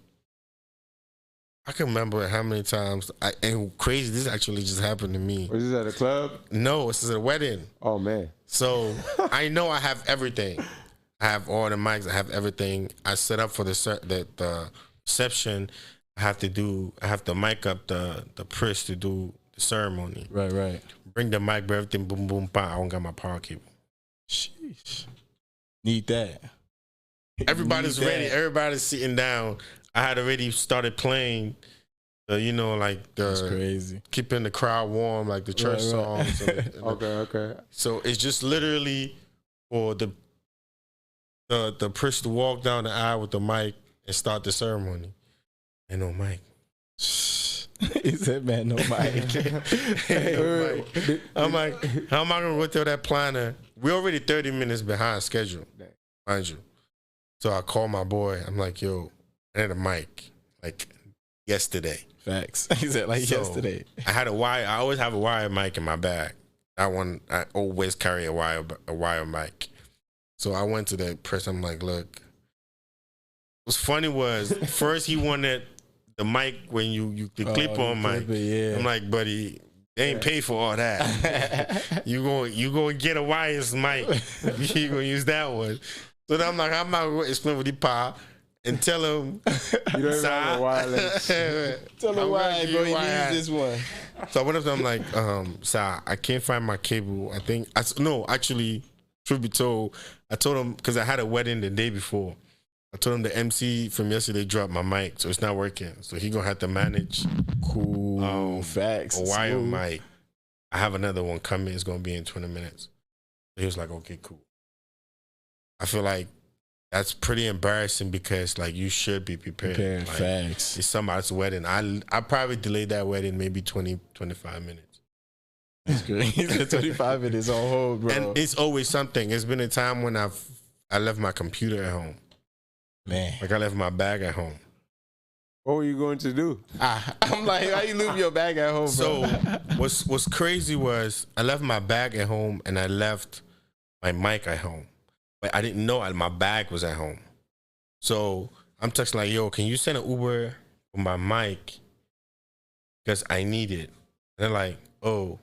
Speaker 2: I can remember how many times. And crazy, this actually just happened to me.
Speaker 5: Was this at a club?
Speaker 2: No, this is at a wedding.
Speaker 5: Oh, man.
Speaker 2: So I know I have everything. I have all the mics. I have everything. I set up for the reception. I have to mic up the priest to do the ceremony.
Speaker 1: Right.
Speaker 2: Bring the mic, everything, boom, boom, bam. I don't got my power cable.
Speaker 1: Sheesh. Need that.
Speaker 2: Everybody's ready. Everybody's sitting down. I had already started playing,
Speaker 1: That's crazy.
Speaker 2: Keeping the crowd warm, like the church songs.
Speaker 5: Okay.
Speaker 2: So it's just literally for the priest to walk down the aisle with the mic and start the ceremony. And no mic.
Speaker 1: He said, man, no mic.
Speaker 2: I'm like, how am I going to go through that planner? We're already 30 minutes behind schedule, mind you. So I call my boy. I'm like, yo, I had a mic, like, yesterday.
Speaker 1: Facts. He said, yesterday.
Speaker 2: I had a wire. I always have a wire mic in my bag. I always carry a wire mic. So I went to the person. I'm like, look. What's funny was, first he wanted the mic when the clip on mic.
Speaker 1: Yeah.
Speaker 2: I'm like, buddy, they ain't pay for all that. you going to get a wireless mic. You going to use that one. So then I'm like, I'm not going to explain with the power and tell him.
Speaker 5: You don't have a wireless.
Speaker 1: Tell him why, bro. He needs this one.
Speaker 2: So I went up to him like, sir, I can't find my cable. Actually, truth be told, I told him, because I had a wedding the day before. I told him the MC from yesterday dropped my mic, so it's not working. So he gonna have to manage.
Speaker 1: Cool. Facts.
Speaker 2: A wire
Speaker 1: Smooth.
Speaker 2: mic. I have another one coming. It's gonna be in 20 minutes. So he was like, okay, cool. I feel like that's pretty embarrassing because like you should be prepared. Like,
Speaker 1: facts.
Speaker 2: it's somebody's wedding. I probably delayed that wedding maybe 20, 25 minutes.
Speaker 1: That's great. 25 minutes on hold, bro.
Speaker 2: And it's always something. It's been a time when I left my computer at home.
Speaker 1: Man.
Speaker 2: Like I left my bag at home.
Speaker 5: What were you going to do?
Speaker 1: I'm like, how you leave your bag at home, bro?
Speaker 2: So what's crazy was I left my bag at home and I left my mic at home. But I didn't know my bag was at home. So I'm texting like, yo, can you send an Uber for my mic? Because I need it. And they're like, oh,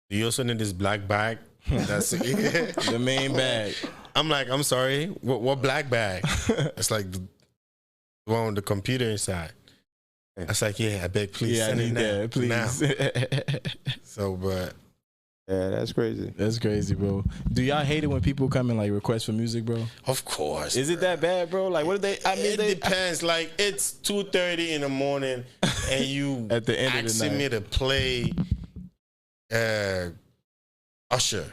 Speaker 2: do you also need this black bag? That's it.
Speaker 1: The main bag.
Speaker 2: I'm like, I'm sorry, what black bag? It's like the one with the computer inside. I was like, yeah, I beg, please send it now.
Speaker 1: Please.
Speaker 2: Now. So, but
Speaker 5: Yeah, that's crazy.
Speaker 1: That's crazy, bro. Do y'all hate it when people come and like request for music, bro?
Speaker 2: of course.
Speaker 1: Is it that bad, bro? Like, what do they? I mean,
Speaker 2: It
Speaker 1: they
Speaker 2: depends. Like it's 2:30 in the morning, and you
Speaker 1: At the end of the
Speaker 2: asking
Speaker 1: night.
Speaker 2: me to play Usher.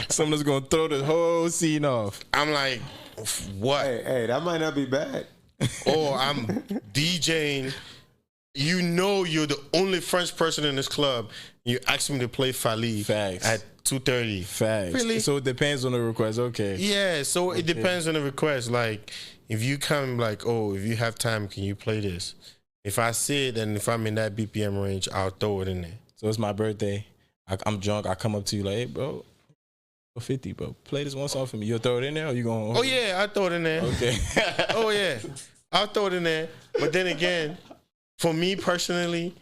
Speaker 1: someone's gonna throw the whole scene off.
Speaker 2: I'm like, what?
Speaker 5: Hey, that might not be bad.
Speaker 2: Or I'm DJing. You know you're the only French person in this club. You ask me to play Fali
Speaker 1: Facts.
Speaker 2: at 2:30.
Speaker 1: Facts.
Speaker 2: Really?
Speaker 1: So it depends on the request. Okay.
Speaker 2: Yeah, so it depends on the request. Like, if you come like, oh, if you have time, can you play this? If I see it and if I'm in that BPM range, I'll throw it in there.
Speaker 1: So it's my birthday. I'm drunk. I come up to you like, hey, bro, 50, bro. Play this one song for me. You'll throw it in there, or you gonna?
Speaker 2: Oh yeah, I'll throw it in there.
Speaker 1: Okay.
Speaker 2: Oh yeah, I'll throw it in there. But then again, for me personally,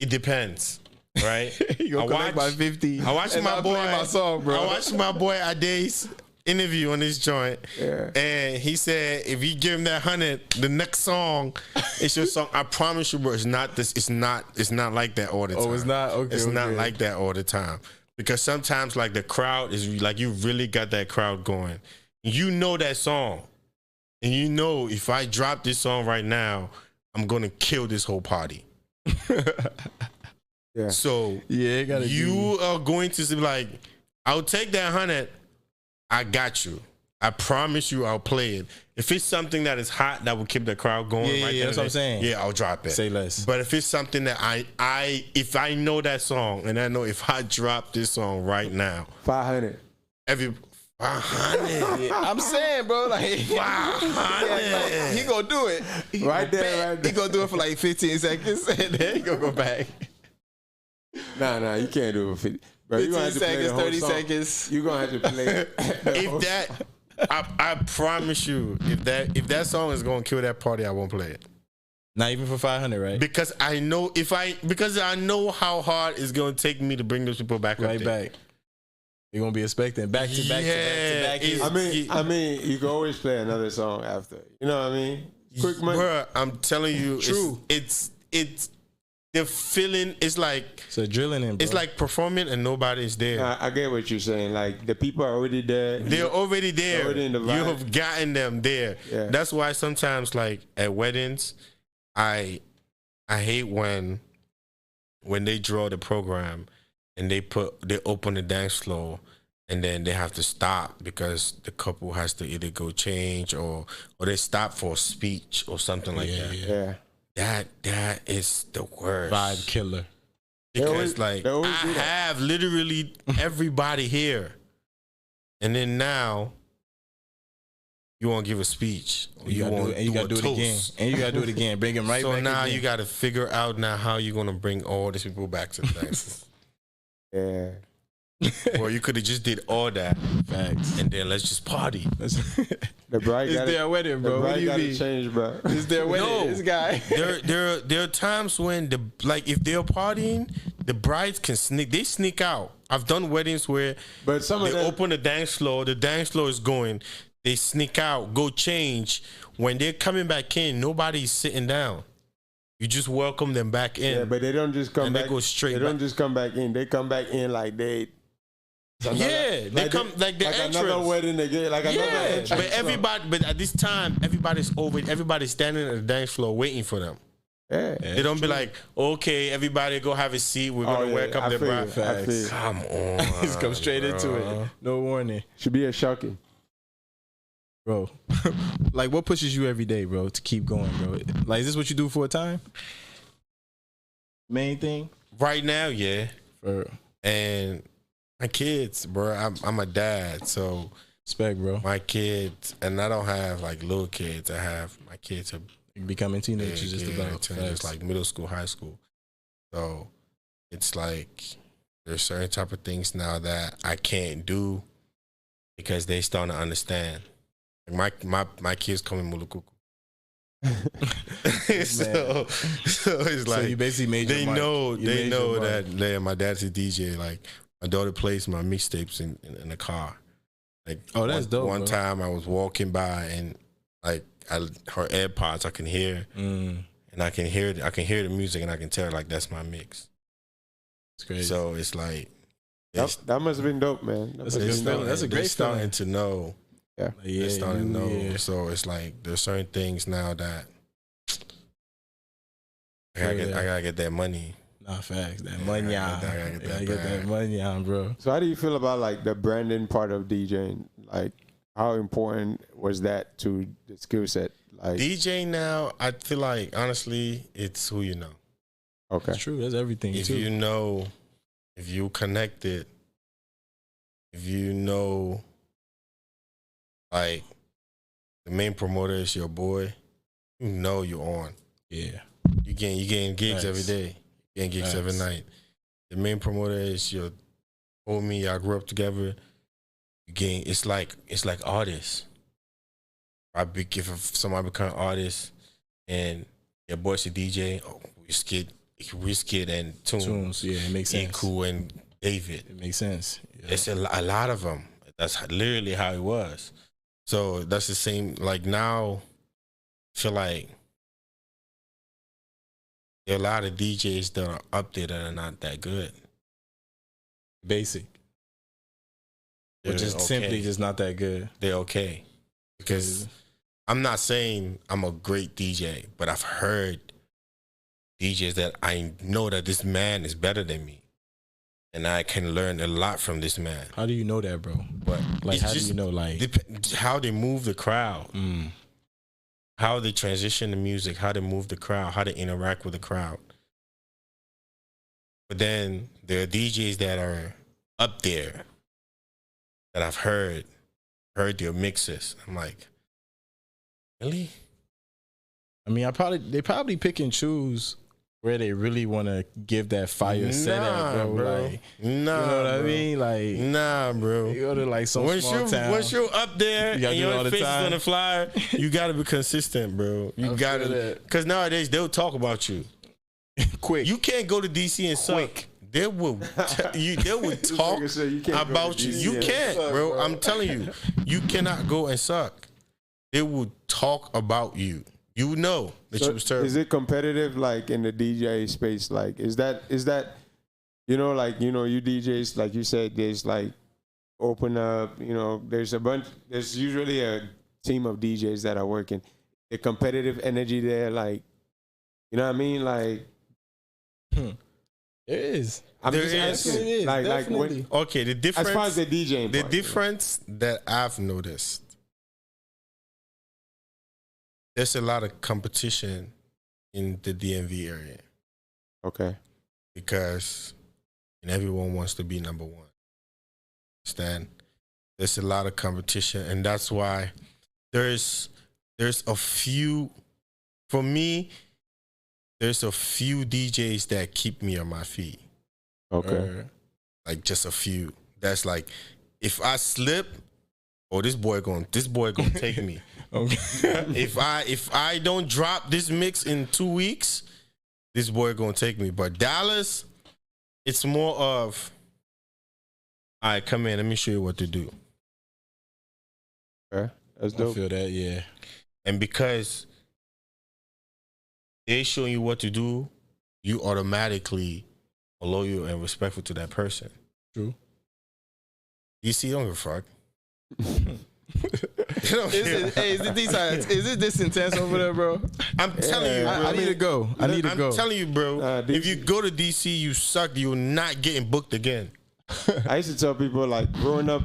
Speaker 2: it depends, right?
Speaker 1: You gonna collect my 50.
Speaker 2: I watched
Speaker 1: and
Speaker 2: my
Speaker 1: I'm
Speaker 2: boy.
Speaker 1: playing my song, bro.
Speaker 2: I watched my boy Ade's interview on this joint,
Speaker 5: Yeah.
Speaker 2: and he said if you give him that 100, the next song is your song. I promise you, bro. It's not this. It's not like that all the time.
Speaker 1: Oh, it's not? Okay,
Speaker 2: It's not
Speaker 1: okay.
Speaker 2: like that all the time because sometimes like the crowd is like you really got that crowd going. You know that song, and you know if I drop this song right now, I'm gonna kill this whole party.
Speaker 5: Yeah.
Speaker 2: So
Speaker 1: Yeah, it gotta
Speaker 2: you are going to be like, I'll take that 100. I got you. I promise you I'll play it. If it's something that is hot that will keep the crowd going,
Speaker 1: Yeah,
Speaker 2: right
Speaker 1: yeah,
Speaker 2: there,
Speaker 1: that's what I'm saying.
Speaker 2: Yeah, I'll drop it.
Speaker 1: Say less.
Speaker 2: But if it's something that if I know that song and I know if I drop this song right now,
Speaker 5: 500.
Speaker 2: every 500,
Speaker 1: Yeah, I'm saying, bro, like,
Speaker 2: 500.
Speaker 1: he gonna do it.
Speaker 5: Right there.
Speaker 1: He gonna do it for like 15 seconds, and then he gonna go back.
Speaker 5: Nah, you can't do it for 50. Bro, you
Speaker 1: 15
Speaker 5: gonna have to play
Speaker 1: seconds,
Speaker 5: the whole
Speaker 1: 30
Speaker 5: song.
Speaker 1: seconds.
Speaker 5: You gonna have to play the whole
Speaker 2: If that, I promise you, if that song is gonna kill that party, I won't play it.
Speaker 1: Not even for 500, right?
Speaker 2: Because I know because I know how hard it's gonna take me to bring those people back up
Speaker 1: Right
Speaker 2: there.
Speaker 1: back. You're gonna be expecting back to back to back to back.
Speaker 5: I mean, you can always play another song after. You know what I mean? Quick money.
Speaker 2: Bruh, I'm telling you,
Speaker 1: True.
Speaker 2: It's the feeling is like
Speaker 1: So drilling in, bro.
Speaker 2: it's like performing and nobody's there.
Speaker 5: I get what you're saying. Like the people are already there.
Speaker 2: They're already there.
Speaker 5: already in the
Speaker 2: You
Speaker 5: vibe.
Speaker 2: have gotten them there.
Speaker 5: Yeah.
Speaker 2: That's why sometimes, like at weddings, I hate when they draw the program and they open the dance floor and then they have to stop because the couple has to either go change or they stop for a speech or something like that.
Speaker 5: Yeah.
Speaker 2: That is the worst.
Speaker 1: vibe killer.
Speaker 2: Because
Speaker 5: always-
Speaker 2: like
Speaker 5: they always
Speaker 2: I
Speaker 5: do that.
Speaker 2: have literally everybody here, and then now you want to give a speech. Or
Speaker 1: You gotta do
Speaker 2: want
Speaker 1: it, and you gotta do it again,
Speaker 2: toast.
Speaker 1: and you gotta do it again. Bring him right
Speaker 2: So
Speaker 1: back.
Speaker 2: now
Speaker 1: again.
Speaker 2: you got to figure out now how you're gonna bring all these people back to the dance.
Speaker 5: Yeah.
Speaker 2: Or you could have just did all that
Speaker 1: Facts.
Speaker 2: and then let's just party.
Speaker 5: The bride
Speaker 1: It's
Speaker 5: got
Speaker 1: their wedding,
Speaker 5: The
Speaker 1: bro. What
Speaker 5: bride
Speaker 1: do you
Speaker 5: got to
Speaker 1: mean?
Speaker 5: change, bro.
Speaker 1: It's their wedding.
Speaker 2: No.
Speaker 1: This guy.
Speaker 2: There are times when if they're partying, the brides can sneak out. I've done weddings where
Speaker 5: But some of
Speaker 2: they
Speaker 5: them,
Speaker 2: open the dance floor is going, they sneak out, go change. When they're coming back in, nobody's sitting down. You just welcome them back in.
Speaker 5: yeah, but they don't just come
Speaker 2: And
Speaker 5: back.
Speaker 2: they go straight
Speaker 5: They don't
Speaker 2: back.
Speaker 5: just come back in. They come back in like they
Speaker 2: Yeah, they come like the entrance.
Speaker 5: Another wedding again, like another entrance.
Speaker 2: But everybody, but at this time, everybody's standing at the dance floor waiting for them.
Speaker 5: Yeah,
Speaker 2: they don't be like, okay, everybody go have a seat. We're gonna welcome the bride. Come on,
Speaker 1: just come straight into it. No warning.
Speaker 5: Should be a shocking,
Speaker 1: bro. Like, what pushes you every day, bro, to keep going, bro? Like, is this what you do for a time? Main thing
Speaker 2: right now, yeah.
Speaker 1: For
Speaker 2: and my kids, bro. I'm a dad, so
Speaker 1: respect, bro.
Speaker 2: My kids, and I don't have like little kids. I have my kids are
Speaker 1: becoming teenagers, just about
Speaker 2: teenagers, like middle school, high school. So it's like there's certain type of things now that I can't do because they starting to understand. Like my kids come in Mulukuku. so it's like
Speaker 1: you basically made
Speaker 2: they know that my dad's a DJ. Like my daughter plays my mixtapes in the car. Like
Speaker 1: that's dope.
Speaker 2: One time I was walking by and like her AirPods I can hear and I can hear the music and I can tell like that's my mix. It's crazy. So it's like
Speaker 5: that must have been dope, man.
Speaker 1: That's a good feeling. That's a great
Speaker 2: starting to know.
Speaker 5: Yeah,
Speaker 2: they're starting to know. Yeah. So it's like there's certain things now that I gotta get that money.
Speaker 1: Nah, facts. That money on. I gotta get that money on, bro.
Speaker 5: So how do you feel about like the branding part of DJing? Like, how important was that to the skill set? Like
Speaker 2: DJ now, I feel like honestly, it's who you know.
Speaker 5: Okay,
Speaker 1: that's true. That's everything.
Speaker 2: If you know, if you connected, if you know, like the main promoter is your boy, you know you're on.
Speaker 1: Yeah,
Speaker 2: you getting gigs every day. You getting gigs every night. The main promoter is your homie. Y'all grew up together. You getting it's like artists. If somebody become an artist and your boy's a DJ, Wizkid and Tunes.
Speaker 1: Yeah, it makes sense.
Speaker 2: Cool and David.
Speaker 1: It makes sense. Yeah.
Speaker 2: It's a lot of them. That's literally how it was. So that's the same. Like now, I feel like there are a lot of DJs that are up there that are not that good.
Speaker 1: Basic. They're just simply just not that good.
Speaker 2: They're okay. Because I'm not saying I'm a great DJ, but I've heard DJs that I know that this man is better than me. And I can learn a lot from this man.
Speaker 1: How do you know that, bro?
Speaker 2: But
Speaker 1: like, how do you know, like
Speaker 2: how they move the crowd, how they transition the music, how they move the crowd, how they interact with the crowd. But then there are DJs that are up there that I've heard their mixes. I'm like, really?
Speaker 1: I mean, they probably pick and choose where they really want to give that fire set at, bro. Like, you know what I mean? Like,
Speaker 2: nah, bro.
Speaker 1: You go to like some small town.
Speaker 2: Once you're up there and your face is on the flyer, you gotta be consistent, bro. You gotta, because nowadays they'll talk about you
Speaker 1: quick.
Speaker 2: You can't go to DC and suck. They will talk about you. You can't, bro. I'm telling you, you cannot go and suck. They will talk about you. You know that you was terrible.
Speaker 5: Is it competitive, like in the DJ space? Like, is that you know, like, you know, you DJs, like you said, there's like open up. You know, there's usually a team of DJs that are working. The competitive energy there, like, you know what I mean? Like,
Speaker 1: there is.
Speaker 5: I'm just asking.
Speaker 1: It is.
Speaker 5: Like when,
Speaker 2: okay, the difference
Speaker 5: as far as the DJing,
Speaker 2: the difference that I've noticed. There's a lot of competition in the DMV area.
Speaker 5: Okay.
Speaker 2: Because everyone wants to be number one. Understand? There's a lot of competition, and that's why there's a few, for me, there's a few DJs that keep me on my feet.
Speaker 5: Okay.
Speaker 2: Like just a few. That's like, if I slip, this boy gonna take me. Okay. If I don't drop this mix in 2 weeks, this boy gonna take me. But Dallas, it's more of, all right, come in, let me show you what to do.
Speaker 5: Okay, that's dope.
Speaker 1: I feel that, yeah.
Speaker 2: And because they showing you what to do, you automatically are loyal and respectful to that person.
Speaker 1: True.
Speaker 2: DC don't give a fuck.
Speaker 1: Is it this intense over there, bro?
Speaker 2: I'm telling you, bro.
Speaker 1: I need to go. I need to go.
Speaker 2: I'm telling you, bro. If you go to DC, you suck. You're not getting booked again.
Speaker 5: I used to tell people like growing up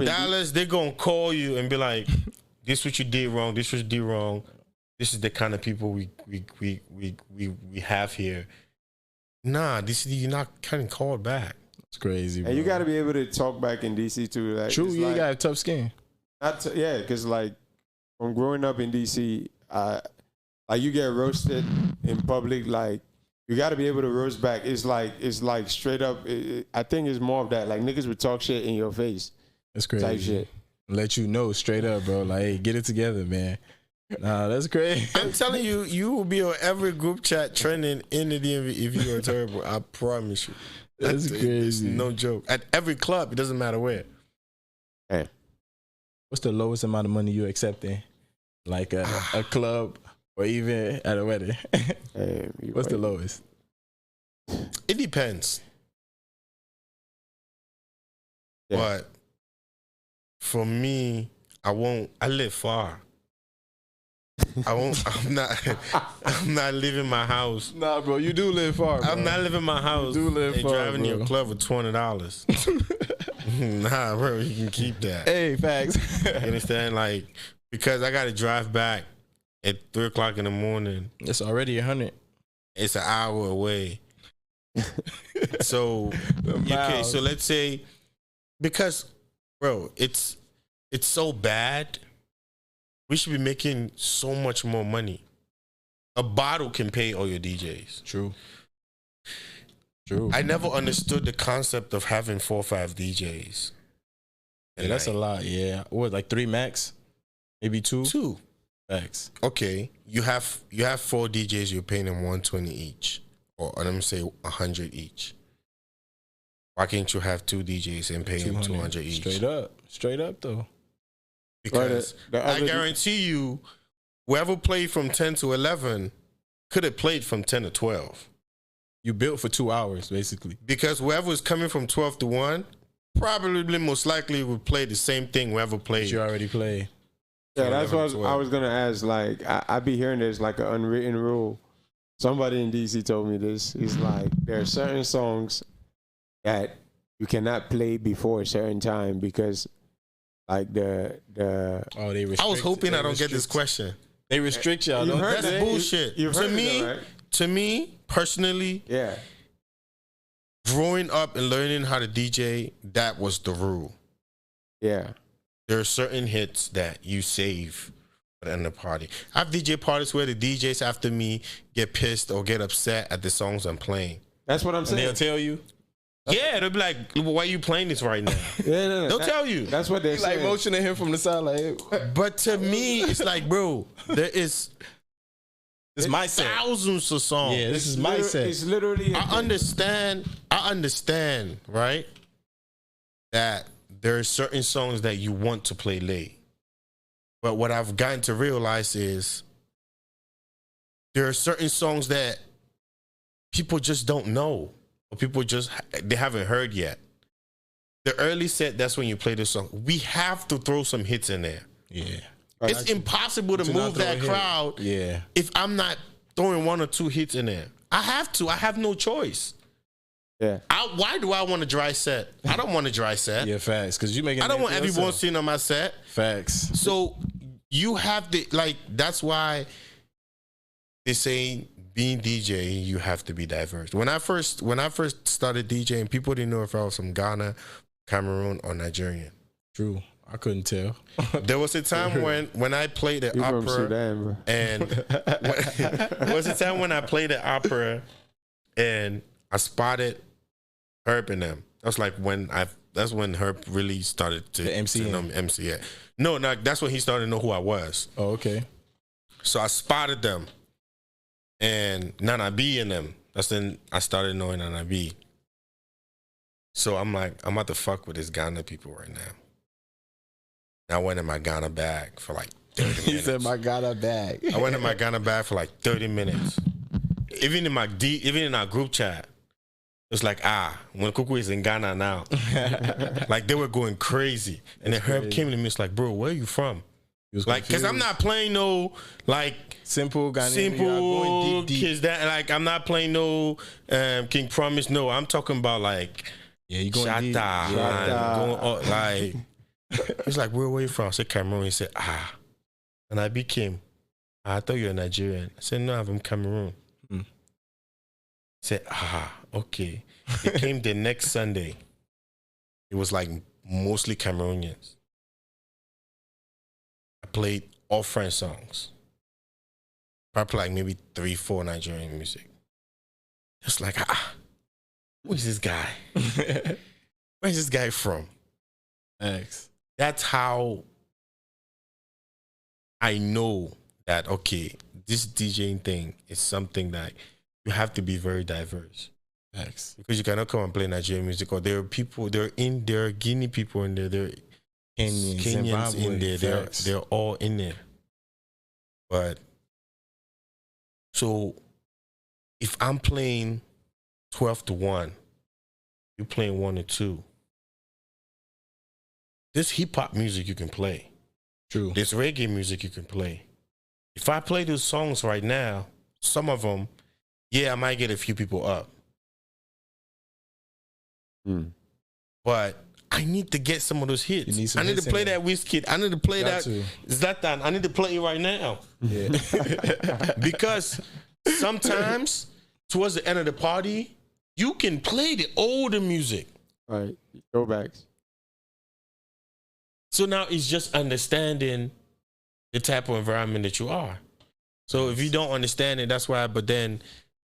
Speaker 5: in
Speaker 2: Dallas, they're gonna call you and be like, "This what you did wrong. This what you did wrong. This is the kind of people we have here." Nah, you're not getting called back.
Speaker 1: It's crazy, bro.
Speaker 5: And you got to be able to talk back in DC too. Like,
Speaker 1: True, you got a tough skin.
Speaker 5: Yeah, because like from growing up in DC, like you get roasted in public. Like you got to be able to roast back. It's like straight up. I think it's more of that. Like niggas would talk shit in your face.
Speaker 1: That's crazy.
Speaker 5: Type shit.
Speaker 1: Let you know straight up, bro. Like, hey, get it together, man. Nah, that's crazy.
Speaker 2: I'm telling you, you will be on every group chat trending in the DMV if you are terrible. I promise you.
Speaker 1: That's crazy.
Speaker 2: It's no joke. At every club, it doesn't matter where.
Speaker 5: Hey.
Speaker 1: What's the lowest amount of money you accepting? Like a club or even at a wedding?
Speaker 5: Hey,
Speaker 1: What's the lowest?
Speaker 2: It depends.
Speaker 5: Yeah.
Speaker 2: But for me, I live far. I'm not leaving my house.
Speaker 1: Nah, bro, you do live far, bro.
Speaker 2: I'm not leaving my house
Speaker 1: You do live
Speaker 2: and
Speaker 1: far,
Speaker 2: driving to
Speaker 1: bro.
Speaker 2: your club with $20. Nah, bro, you can keep that.
Speaker 1: Hey, facts.
Speaker 2: You understand? Like, because I got to drive back at 3 o'clock in the morning.
Speaker 1: It's already 100.
Speaker 2: It's an hour away. So, okay, so let's say, because, bro, it's so bad. We should be making so much more money. A bottle can pay all your DJs.
Speaker 1: True.
Speaker 2: I never understood the concept of having 4 or 5 DJs.
Speaker 1: Yeah, that's a lot. Yeah. What, like 3 max? Maybe 2?
Speaker 2: 2.
Speaker 1: Facts.
Speaker 2: Okay, you have 4 DJs. You're paying them 120 each, or let me say 100 each. Why can't you have 2 DJs and pay them 200 each?
Speaker 1: Straight up though.
Speaker 2: Because I guarantee you, whoever played from 10 to 11 could have played from 10 to 12.
Speaker 1: You built for 2 hours, basically.
Speaker 2: Because whoever was coming from 12 to 1 probably most likely would play the same thing whoever played.
Speaker 1: You already played.
Speaker 5: Yeah, that's what I was gonna ask. Like, I be hearing there's like an unwritten rule. Somebody in DC told me this. It's like there are certain songs that you cannot play before a certain time because, like they
Speaker 2: I was hoping I don't get this question.
Speaker 1: They restrict y'all.
Speaker 5: You've heard
Speaker 2: That's
Speaker 5: it.
Speaker 2: bullshit.
Speaker 5: You've heard it, right?
Speaker 2: To me personally,
Speaker 5: Yeah.
Speaker 2: growing up and learning how to DJ, that was the rule.
Speaker 5: Yeah.
Speaker 2: There are certain hits that you save for the end of the party. I have DJ parties where the DJs after me get pissed or get upset at the songs I'm playing.
Speaker 5: That's what I'm
Speaker 1: And
Speaker 5: saying.
Speaker 1: they'll tell you.
Speaker 2: Yeah, they'll be like, why are you playing this right now?
Speaker 5: No.
Speaker 2: They'll tell you.
Speaker 5: That's what they're
Speaker 1: Like
Speaker 5: saying.
Speaker 1: motioning him from the side, like
Speaker 2: But to me, it's like, bro, there is
Speaker 1: this is my set.
Speaker 2: thousands of songs.
Speaker 1: Yeah, this is my set.
Speaker 5: It's literally.
Speaker 2: I understand, right? That there are certain songs that you want to play late. But what I've gotten to realize is there are certain songs that people just don't know. Or people they haven't heard yet. The early set, that's when you play this song. We have to throw some hits in there.
Speaker 1: Yeah.
Speaker 2: It's impossible to move that crowd if I'm not throwing 1 or 2 hits in there. I have to. I have no choice.
Speaker 5: Yeah.
Speaker 2: Why do I want a dry set? I don't want a dry set.
Speaker 1: Yeah, facts. Because you making.
Speaker 2: I don't want everyone sitting on my set.
Speaker 1: Facts.
Speaker 2: So you have to, like, that's why they say being DJ, you have to be diverse. When I first started DJing, people didn't know if I was from Ghana, Cameroon, or Nigerian.
Speaker 1: True. I couldn't tell.
Speaker 2: There was a time when I played the
Speaker 5: You from
Speaker 2: opera,
Speaker 5: Sudan, bro.
Speaker 2: and there was a time when I played the opera, and I spotted Herb and them. That's when Herb really started to know me, MC. Yeah. No, that's when he started to know who I was.
Speaker 1: Oh, okay.
Speaker 2: So I spotted them, and Nana B in them. That's when I started knowing Nana B. So I'm like, I'm about to fuck with this Ghana people right now. I went in my Ghana bag for like 30 minutes.
Speaker 1: He said my Ghana bag.
Speaker 2: I went in my Ghana bag for like 30 minutes. Even in our group chat, It's like, Mulukuku is in Ghana now. Like, they were going crazy. And then Herb came to me, it's like, bro, where are you from? Like, because I'm not playing no, like,
Speaker 1: simple
Speaker 2: going deep. Kids that, like, I'm not playing no King Promise. No, I'm talking about, like,
Speaker 1: you going
Speaker 2: Shatta.
Speaker 1: deep.
Speaker 2: Going, like, he's like, where are you from? I said, Cameroon. He said, And I became, I thought you were Nigerian. I said, no, I'm from Cameroon. He said, okay. It came the next Sunday. It was like mostly Cameroonians. I played all French songs. Probably like maybe 3-4 Nigerian music. Just like, who is this guy? Where's this guy from?
Speaker 1: X.
Speaker 2: That's how I know that, okay, this DJing thing is something that you have to be very diverse.
Speaker 1: X.
Speaker 2: Because you cannot come and play Nigerian music, or there are people, there are Guinea people in there, there are Kenyans in there, they're all in there. But so if I'm playing 12-1, you're playing 1-2. This hip hop music you can play.
Speaker 1: True.
Speaker 2: This reggae music you can play. If I play those songs right now, some of them, I might get a few people up. But I need to get some of those hits. I need to play that Wizkid. I need to play that Zlatan. I need to play it right now. Yeah. Because sometimes towards the end of the party, you can play the older music.
Speaker 5: Right. Throwbacks.
Speaker 2: So now it's just understanding the type of environment that you are. So if you don't understand it, that's why. But then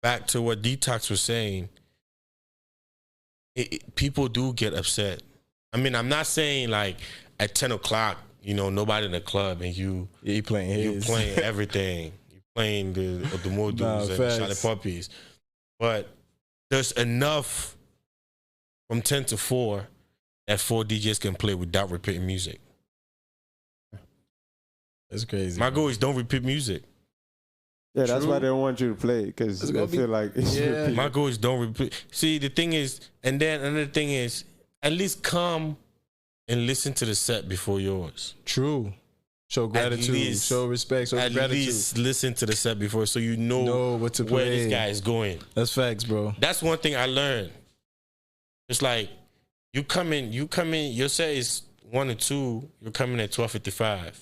Speaker 2: back to what Detox was saying, people do get upset. I mean, I'm not saying like at 10 o'clock, nobody in the club and you playing everything. You playing the Modus and the Charlie Puppies. But there's enough from 10 to 4 that 4 DJs can play without repeating music.
Speaker 1: That's crazy.
Speaker 2: My goal is don't repeat music.
Speaker 5: Yeah, that's why they don't want you to play, because they feel like it's repeating.
Speaker 2: My goal is don't repeat. See, the thing is, and then another thing is, at least come and listen to the set before yours.
Speaker 1: True. Show gratitude, show respect, show gratitude. At least
Speaker 2: listen to the set before, so you know
Speaker 1: what to
Speaker 2: where
Speaker 1: play.
Speaker 2: this guy is going.
Speaker 1: That's facts, bro.
Speaker 2: That's one thing I learned. It's like you come in. Your set is 1 or 2. You're coming at 12:55.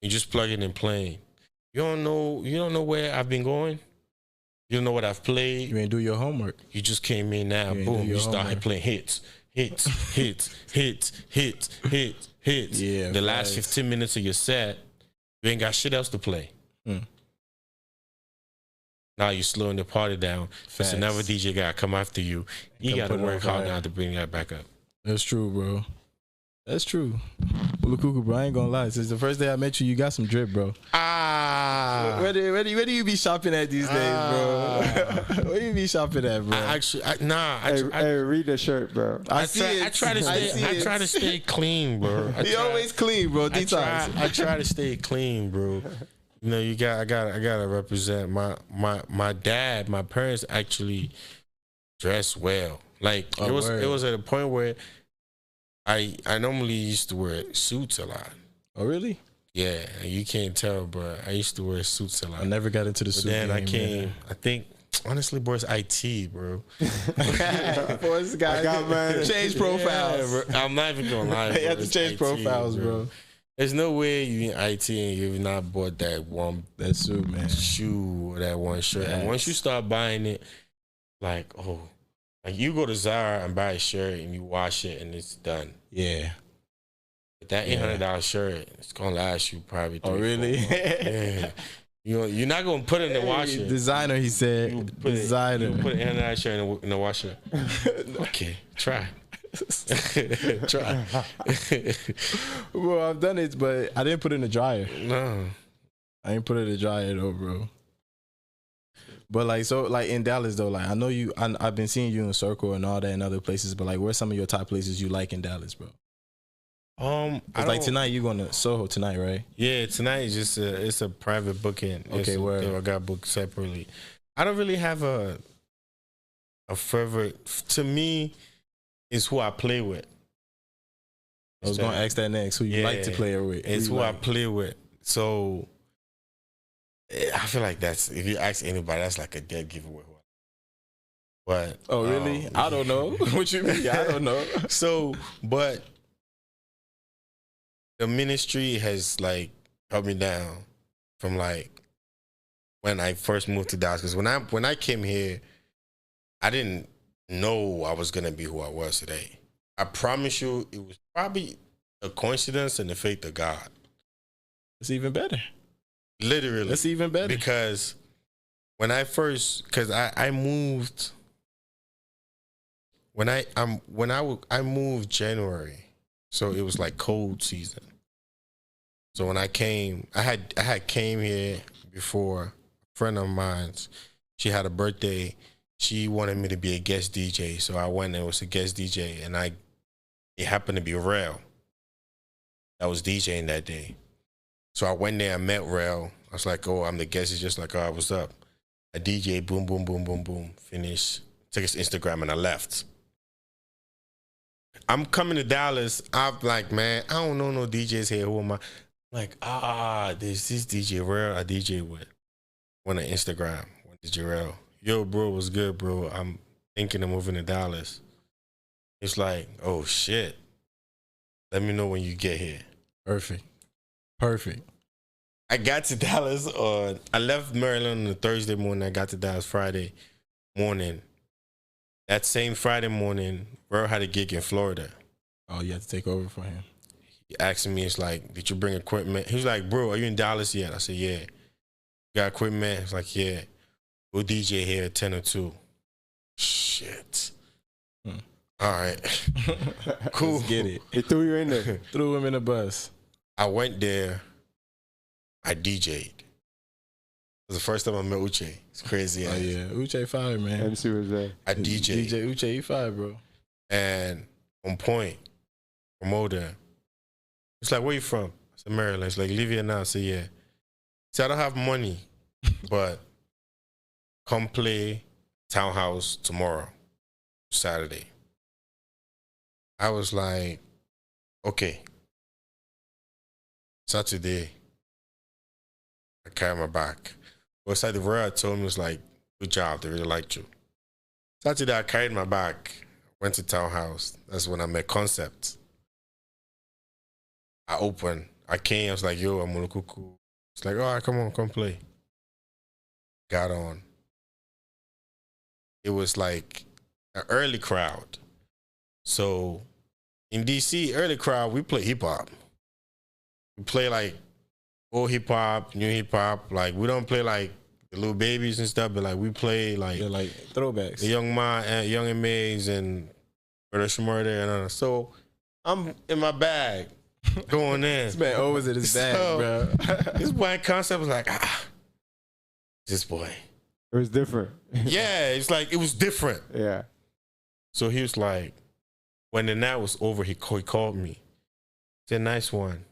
Speaker 2: You just plug it and playing. You don't know where I've been going. You don't know what I've played.
Speaker 1: You ain't do your homework.
Speaker 2: You just came in now. Boom. You started playing hits. Yeah. The last 15 minutes of your set, you ain't got shit else to play. Now you're slowing the party down. It's another DJ guy come after you. You got to work hard now to bring that back up.
Speaker 1: That's true, bro. That's true. Mulukuku, bro, I ain't gonna lie. Since the first day I met you, you got some drip, bro. Where do you be shopping at these days, bro? Where do you be shopping at, bro?
Speaker 5: Hey, read the shirt, bro.
Speaker 2: I try to stay clean, bro.
Speaker 1: He always clean, bro.
Speaker 2: I try to stay clean, bro. I gotta represent my dad. My parents actually dress well. Like it was at a point where I normally used to wear suits a lot.
Speaker 1: Oh, really?
Speaker 2: Yeah, you can't tell, but I used to wear suits a lot.
Speaker 1: I never got into the suit game.
Speaker 2: Then I came, man. I think, honestly, bro, it's IT, bro.
Speaker 1: Boys, guys, change profiles.
Speaker 2: Yeah, bro. I'm not even gonna lie, bro.
Speaker 1: You have to change profiles, bro.
Speaker 2: There's no way you in IT and you've not bought that
Speaker 1: suit, man,
Speaker 2: shoe or that one shirt. Yes. And once you start buying it, like you go to Zara and buy a shirt and you wash it and it's done.
Speaker 1: Yeah.
Speaker 2: But that $800 shirt, it's gonna last you probably 3
Speaker 1: Oh, really?
Speaker 2: Yeah. You're not gonna put it in the washer.
Speaker 1: Designer, he said. Designer.
Speaker 2: You put an $800 shirt in the washer. Okay, try. Try.
Speaker 1: Well, I've done it, but I didn't put it in the dryer.
Speaker 2: No.
Speaker 1: I ain't put it in the dryer though, bro. But in Dallas though, like I know you, I've been seeing you in Circle and all that and other places, but like where's some of your top places you like in Dallas, bro? Like tonight you going to Soho tonight, right?
Speaker 2: Yeah, tonight is just it's a private booking.
Speaker 1: Okay, where
Speaker 2: I got booked separately. I don't really have a favorite to me is who I play with.
Speaker 1: I was gonna ask that next. Who you like to play with?
Speaker 2: It's who I play with. So I feel like that's, if you ask anybody, that's like a dead giveaway. But
Speaker 1: oh really? I don't know. What you mean? I don't know.
Speaker 2: So, but the ministry has like held me down from like when I first moved to Dallas. Because when I came here, I didn't know I was gonna be who I was today. I promise you, it was probably a coincidence and the faith of God.
Speaker 1: It's even better.
Speaker 2: Literally,
Speaker 1: it's even better
Speaker 2: because when I first, because I moved. When I moved January, so it was like cold season. So when I came, I had came here before. A friend of mine's, she had a birthday. She wanted me to be a guest DJ, so I went and was a guest DJ, and it happened to be Rel that was DJing that day. So I went there and met Rel. I was like, oh, I'm the guest. He's just like, oh, what's up? A DJ, boom, boom, boom, boom, boom. Finish. Took his Instagram and I left. I'm coming to Dallas. I'm like, man, I don't know no DJs here. Who am I? Like, there's this DJ Rel I DJ with. Went on Instagram. Went to Jarrell. Yo, bro, what's good, bro? I'm thinking of moving to Dallas. It's like, oh, shit. Let me know when you get here.
Speaker 1: Perfect.
Speaker 2: I got to Dallas I left Maryland on a Thursday morning. I got to Dallas Friday morning. That same Friday morning, Rel had a gig in Florida.
Speaker 1: Oh, you had to take over for him.
Speaker 2: He asked me, it's like, did you bring equipment? He was like, bro, are you in Dallas yet? I said, yeah. You got equipment? He's like, yeah. We'll DJ here at 10 or 2. Shit. All right. Cool.
Speaker 1: Let's get it.
Speaker 5: He threw you in there.
Speaker 1: Threw him in the bus.
Speaker 2: I went there. I DJ'd. It was the first time I met Uche. It's crazy.
Speaker 1: Oh, yeah. Uche fire, man.
Speaker 5: MC was there.
Speaker 2: I DJ'd.
Speaker 1: DJ Uche, he fire, bro.
Speaker 2: And on point, promoter. It's like, where you from? I said, Maryland. It's like, leave here now. I said, yeah. See, I don't have money, but come play Townhouse tomorrow, Saturday. I was like, okay. Saturday, I carry my back. But Saturday, Rel told me, was like, good job, they really liked you. Saturday, I carried my bag, went to Townhouse. That's when I met Concept. I opened, I came, I was like, yo, I'm Mulukuku. It's like, all right, come on, come play. Got on. It was like an early crowd. So in DC, early crowd, we play hip hop. We play like old hip hop, new hip hop. Like we don't play like the little babies and stuff, but like we play like,
Speaker 1: yeah, like throwbacks.
Speaker 2: The Young M.A.'s and British Murder and so I'm in my bag going in.
Speaker 1: This man always in his bag, bro.
Speaker 2: This boy Concept was like, this boy.
Speaker 5: It was different.
Speaker 2: Yeah, it's like it was different.
Speaker 5: Yeah.
Speaker 2: So he was like, when the night was over, he called me. He said, nice one.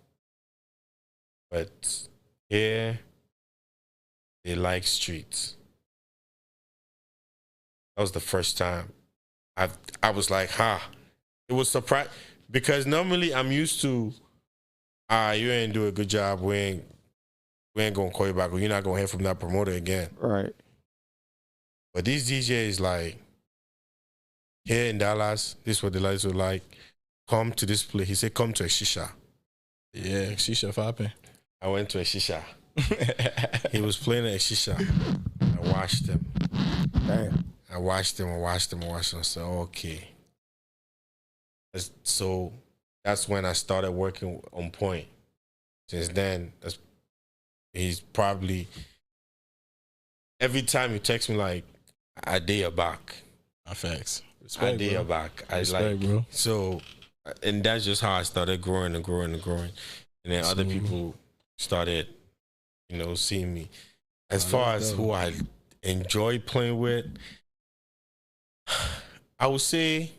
Speaker 2: But here, they like streets. That was the first time. I was like, It was surprising. Because normally I'm used to, you ain't do a good job. We ain't gonna call you back. Or you're not gonna hear from that promoter again.
Speaker 5: Right.
Speaker 2: But these DJs, like, here in Dallas, this is what the lights were like. Come to this place. He said, come to a shisha.
Speaker 1: Yeah, shisha popping.
Speaker 2: I went to a shisha. He was playing at a shisha. I watched him.
Speaker 5: Damn.
Speaker 2: I watched him. I said, okay. So that's when I started working on point. Since then, he's probably, every time he texts me like, I dare you back.
Speaker 1: Facts.
Speaker 2: I dare you back.
Speaker 1: Respect, bro.
Speaker 2: So, and that's just how I started growing and growing and growing. And then other people started, seeing me. As far as who I enjoy playing with, I would say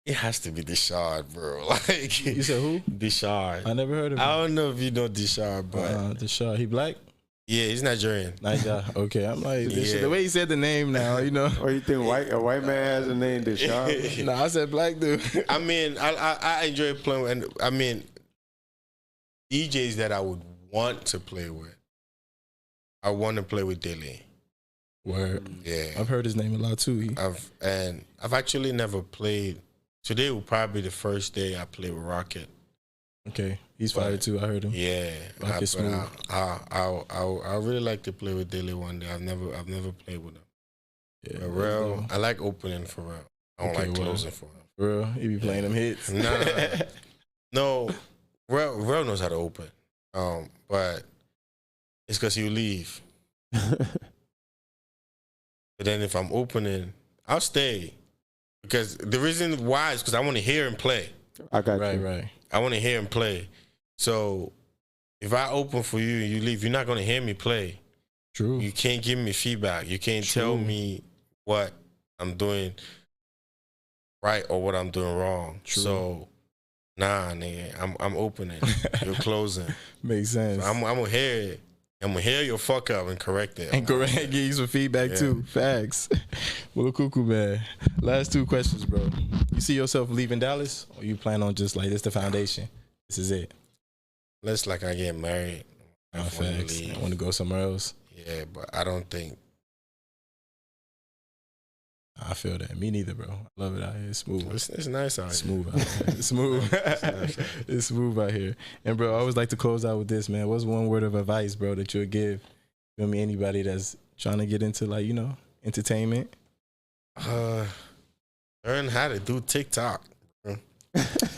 Speaker 2: it has to be Deshard, bro. Like,
Speaker 1: you said who?
Speaker 2: Deshard.
Speaker 1: I never heard of him.
Speaker 2: I don't know if you know Deshard, but
Speaker 1: Deshard, he black?
Speaker 2: Yeah, he's Nigerian.
Speaker 1: Niger. Okay, I'm like, this
Speaker 2: Yeah.
Speaker 1: shit, the way he said the name now, you know.
Speaker 5: Or you think a white man has a name Deshaun?
Speaker 1: No, I said black dude.
Speaker 2: I mean, I enjoy playing with, and I mean, DJs that I would want to play with. I want to play with Dilly.
Speaker 1: Word.
Speaker 2: Yeah,
Speaker 1: I've heard his name a lot too.
Speaker 2: I've actually never played. Today will probably be the first day I play with Rocket.
Speaker 1: Okay, he's fired too. I heard him.
Speaker 2: Yeah,
Speaker 1: Rocket smooth.
Speaker 2: I really like to play with Dilly one day. I've never played with him.
Speaker 1: Yeah,
Speaker 2: But real, I like opening for real. I don't like closing for him.
Speaker 1: Real, he be playing them hits.
Speaker 2: No, real knows how to open. But it's because he'll leave. But then if I'm opening, I'll stay. Because the reason why is because I want to hear him play.
Speaker 5: I got you.
Speaker 1: Right.
Speaker 2: I want to hear him play. So if I open for you and you leave, you're not going to hear me play.
Speaker 1: True.
Speaker 2: You can't give me feedback. You can't tell me what I'm doing right or what I'm doing wrong.
Speaker 1: True.
Speaker 2: So, nah, nigga, I'm opening. You're closing.
Speaker 1: Makes sense.
Speaker 2: So I'm gonna hear it. I'm gonna hear your fuck up and correct it.
Speaker 1: And correct, give you some feedback too. Facts. Mulukuku, man. Last two questions, bro. You see yourself leaving Dallas, or you plan on just like this the foundation? This is it.
Speaker 2: Unless like I get married.
Speaker 1: Oh, facts. I want to go somewhere else.
Speaker 2: Yeah, but I don't think.
Speaker 1: I feel that. Me neither, bro. I love it out here. It's smooth.
Speaker 2: It's nice out here.
Speaker 1: Smooth out here. It's smooth. It's smooth out here. And bro, I always like to close out with this, man. What's one word of advice, bro, that you would give? Feel me? Anybody that's trying to get into like, you know, entertainment?
Speaker 2: Learn how to do TikTok.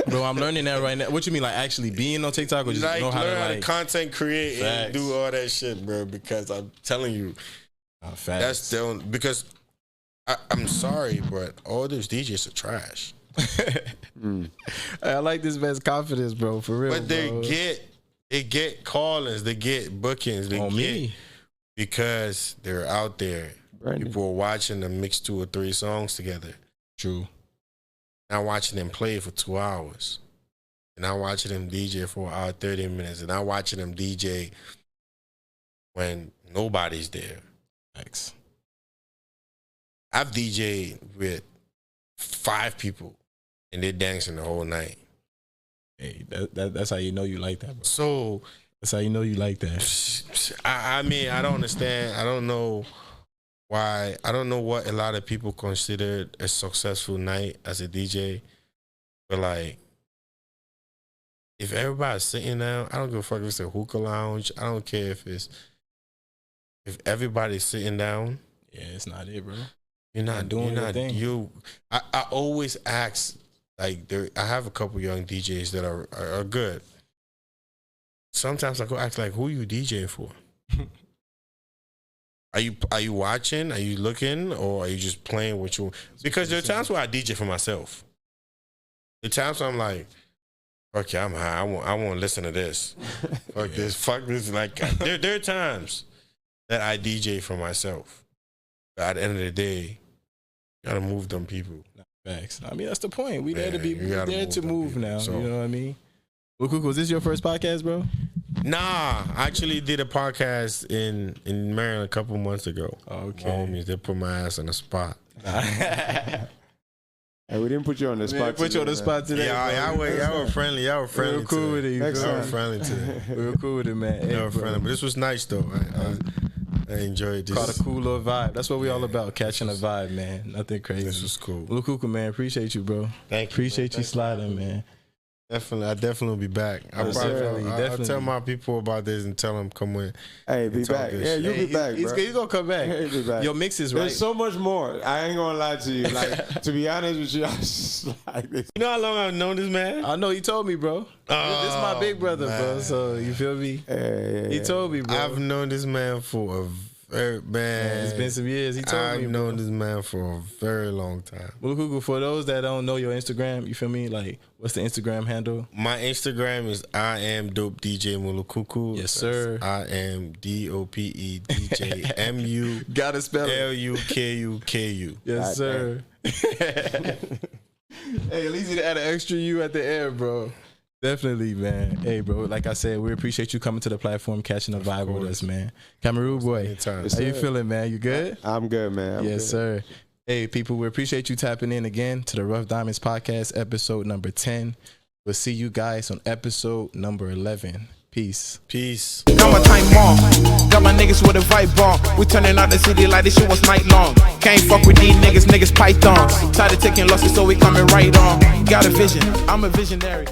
Speaker 1: Bro, I'm learning that right now. What you mean, like actually being on TikTok, or just
Speaker 2: like,
Speaker 1: know how to
Speaker 2: learn
Speaker 1: like
Speaker 2: content create and do all that shit, bro? Because I'm telling you, that's still because I'm sorry, but all those DJs are trash.
Speaker 1: I like this man's confidence, bro. For real.
Speaker 2: But they get callings, they get bookings, they
Speaker 1: on
Speaker 2: get
Speaker 1: me
Speaker 2: because they're out there.
Speaker 5: Brandon.
Speaker 2: People are watching them mix 2 or 3 songs together.
Speaker 1: True.
Speaker 2: Not watching them play for 2 hours. And not watching them DJ for an hour, 30 minutes. And not watching them DJ when nobody's there.
Speaker 1: Thanks.
Speaker 2: I've DJed with 5 people and they're dancing the whole night.
Speaker 1: Hey, that's how you know you like that, bro.
Speaker 2: So
Speaker 1: That's how you know you like that.
Speaker 2: I mean, I don't understand. I don't know why. I don't know what a lot of people consider a successful night as a DJ. But like, if everybody's sitting down, I don't give a fuck if it's a hookah lounge. I don't care if everybody's sitting down.
Speaker 1: Yeah, it's not it, bro.
Speaker 2: You're not
Speaker 1: doing
Speaker 2: your thing.
Speaker 1: thing.
Speaker 2: I always ask, like, I have a couple young DJs that are good. Sometimes I go ask, like, who you DJing for? Are you watching? Are you looking? Or are you just playing with you? Because there are times where I DJ for myself. There are times where I'm like, okay, I'm high. I want to listen to this. Fuck this. Fuck this. Like, there are times that I DJ for myself. But at the end of the day, you gotta move them people.
Speaker 1: Facts. I mean, that's the point. We there to
Speaker 2: Yeah, you gotta
Speaker 1: there
Speaker 2: move
Speaker 1: to
Speaker 2: them
Speaker 1: move
Speaker 2: people.
Speaker 1: now.
Speaker 2: So-
Speaker 1: You know what I mean? Mulukuku, was this your first podcast, bro?
Speaker 2: Nah, I actually did a podcast in Maryland a couple months ago.
Speaker 1: Okay.
Speaker 2: My homies, they put my ass on the spot.
Speaker 5: Hey, we didn't put you on the spot.
Speaker 1: Put you on the spot today.
Speaker 2: Yeah, y'all were friendly. Y'all were
Speaker 1: We
Speaker 2: friendly.
Speaker 1: were cool with it. You
Speaker 5: Next
Speaker 1: feel
Speaker 2: Y'all were
Speaker 1: me?
Speaker 2: friendly today.
Speaker 1: We were cool with it, man. Hey,
Speaker 2: Y'all were
Speaker 1: bro.
Speaker 2: friendly, but this was nice though. I enjoyed this.
Speaker 1: Caught a cool little vibe. That's what we all about, catching a vibe, man. Nothing crazy.
Speaker 2: This was cool.
Speaker 1: Mulukuku, man, appreciate you, bro.
Speaker 2: Thank you.
Speaker 1: Appreciate
Speaker 2: man.
Speaker 1: you sliding, man.
Speaker 2: I definitely will be back.
Speaker 1: Yes, sir.
Speaker 2: I'll
Speaker 1: Definitely.
Speaker 2: tell my people about this and tell them come in.
Speaker 5: Hey, be
Speaker 2: It's all
Speaker 5: back.
Speaker 2: good
Speaker 5: Yeah,
Speaker 2: shit.
Speaker 5: you'll be
Speaker 1: Hey,
Speaker 5: back, bro.
Speaker 1: he's gonna come back.
Speaker 5: He'll be back.
Speaker 1: Your mixes, right?
Speaker 5: There's so much more. I ain't gonna lie to you. Like, to be honest with you, I was just like this.
Speaker 2: You know how long I've known this man?
Speaker 1: I know he told me, bro. This is my big brother, bro.
Speaker 2: man.
Speaker 1: So you feel me?
Speaker 5: Yeah.
Speaker 1: He told me, bro.
Speaker 2: I've known this man for a very
Speaker 1: Man, it's been some years. He told
Speaker 2: I've
Speaker 1: me,
Speaker 2: known
Speaker 1: bro.
Speaker 2: this man for a very long time.
Speaker 1: Mulukuku, for those that don't know your Instagram, you feel me? Like, what's the Instagram handle?
Speaker 2: My Instagram is I am dope DJ Mulukuku.
Speaker 1: Yes, sir.
Speaker 2: That's I am DOPE DJ MU
Speaker 1: Gotta spell it.
Speaker 2: LUKUKU.
Speaker 1: Yes,
Speaker 5: God
Speaker 1: sir. Hey, at least you add an extra U at the end, bro. Definitely, man. Hey, bro, like I said, we appreciate you coming to the platform, catching a vibe with us, man. Cameroon boy,
Speaker 2: Anytime.
Speaker 1: how you feeling, man? You good?
Speaker 5: I'm good, man.
Speaker 1: Yes, sir. Hey, people, we appreciate you tapping in again to the Ruff Diamondz podcast, episode number 10. We'll see you guys on episode number 11. Peace.
Speaker 2: Peace.
Speaker 6: Got my time on, got my niggas with a vibe on. We turning out the city like this shit was night long. Can't fuck with these niggas pythons. Tired of taking losses, so we coming right on. Got a vision, I'm a visionary.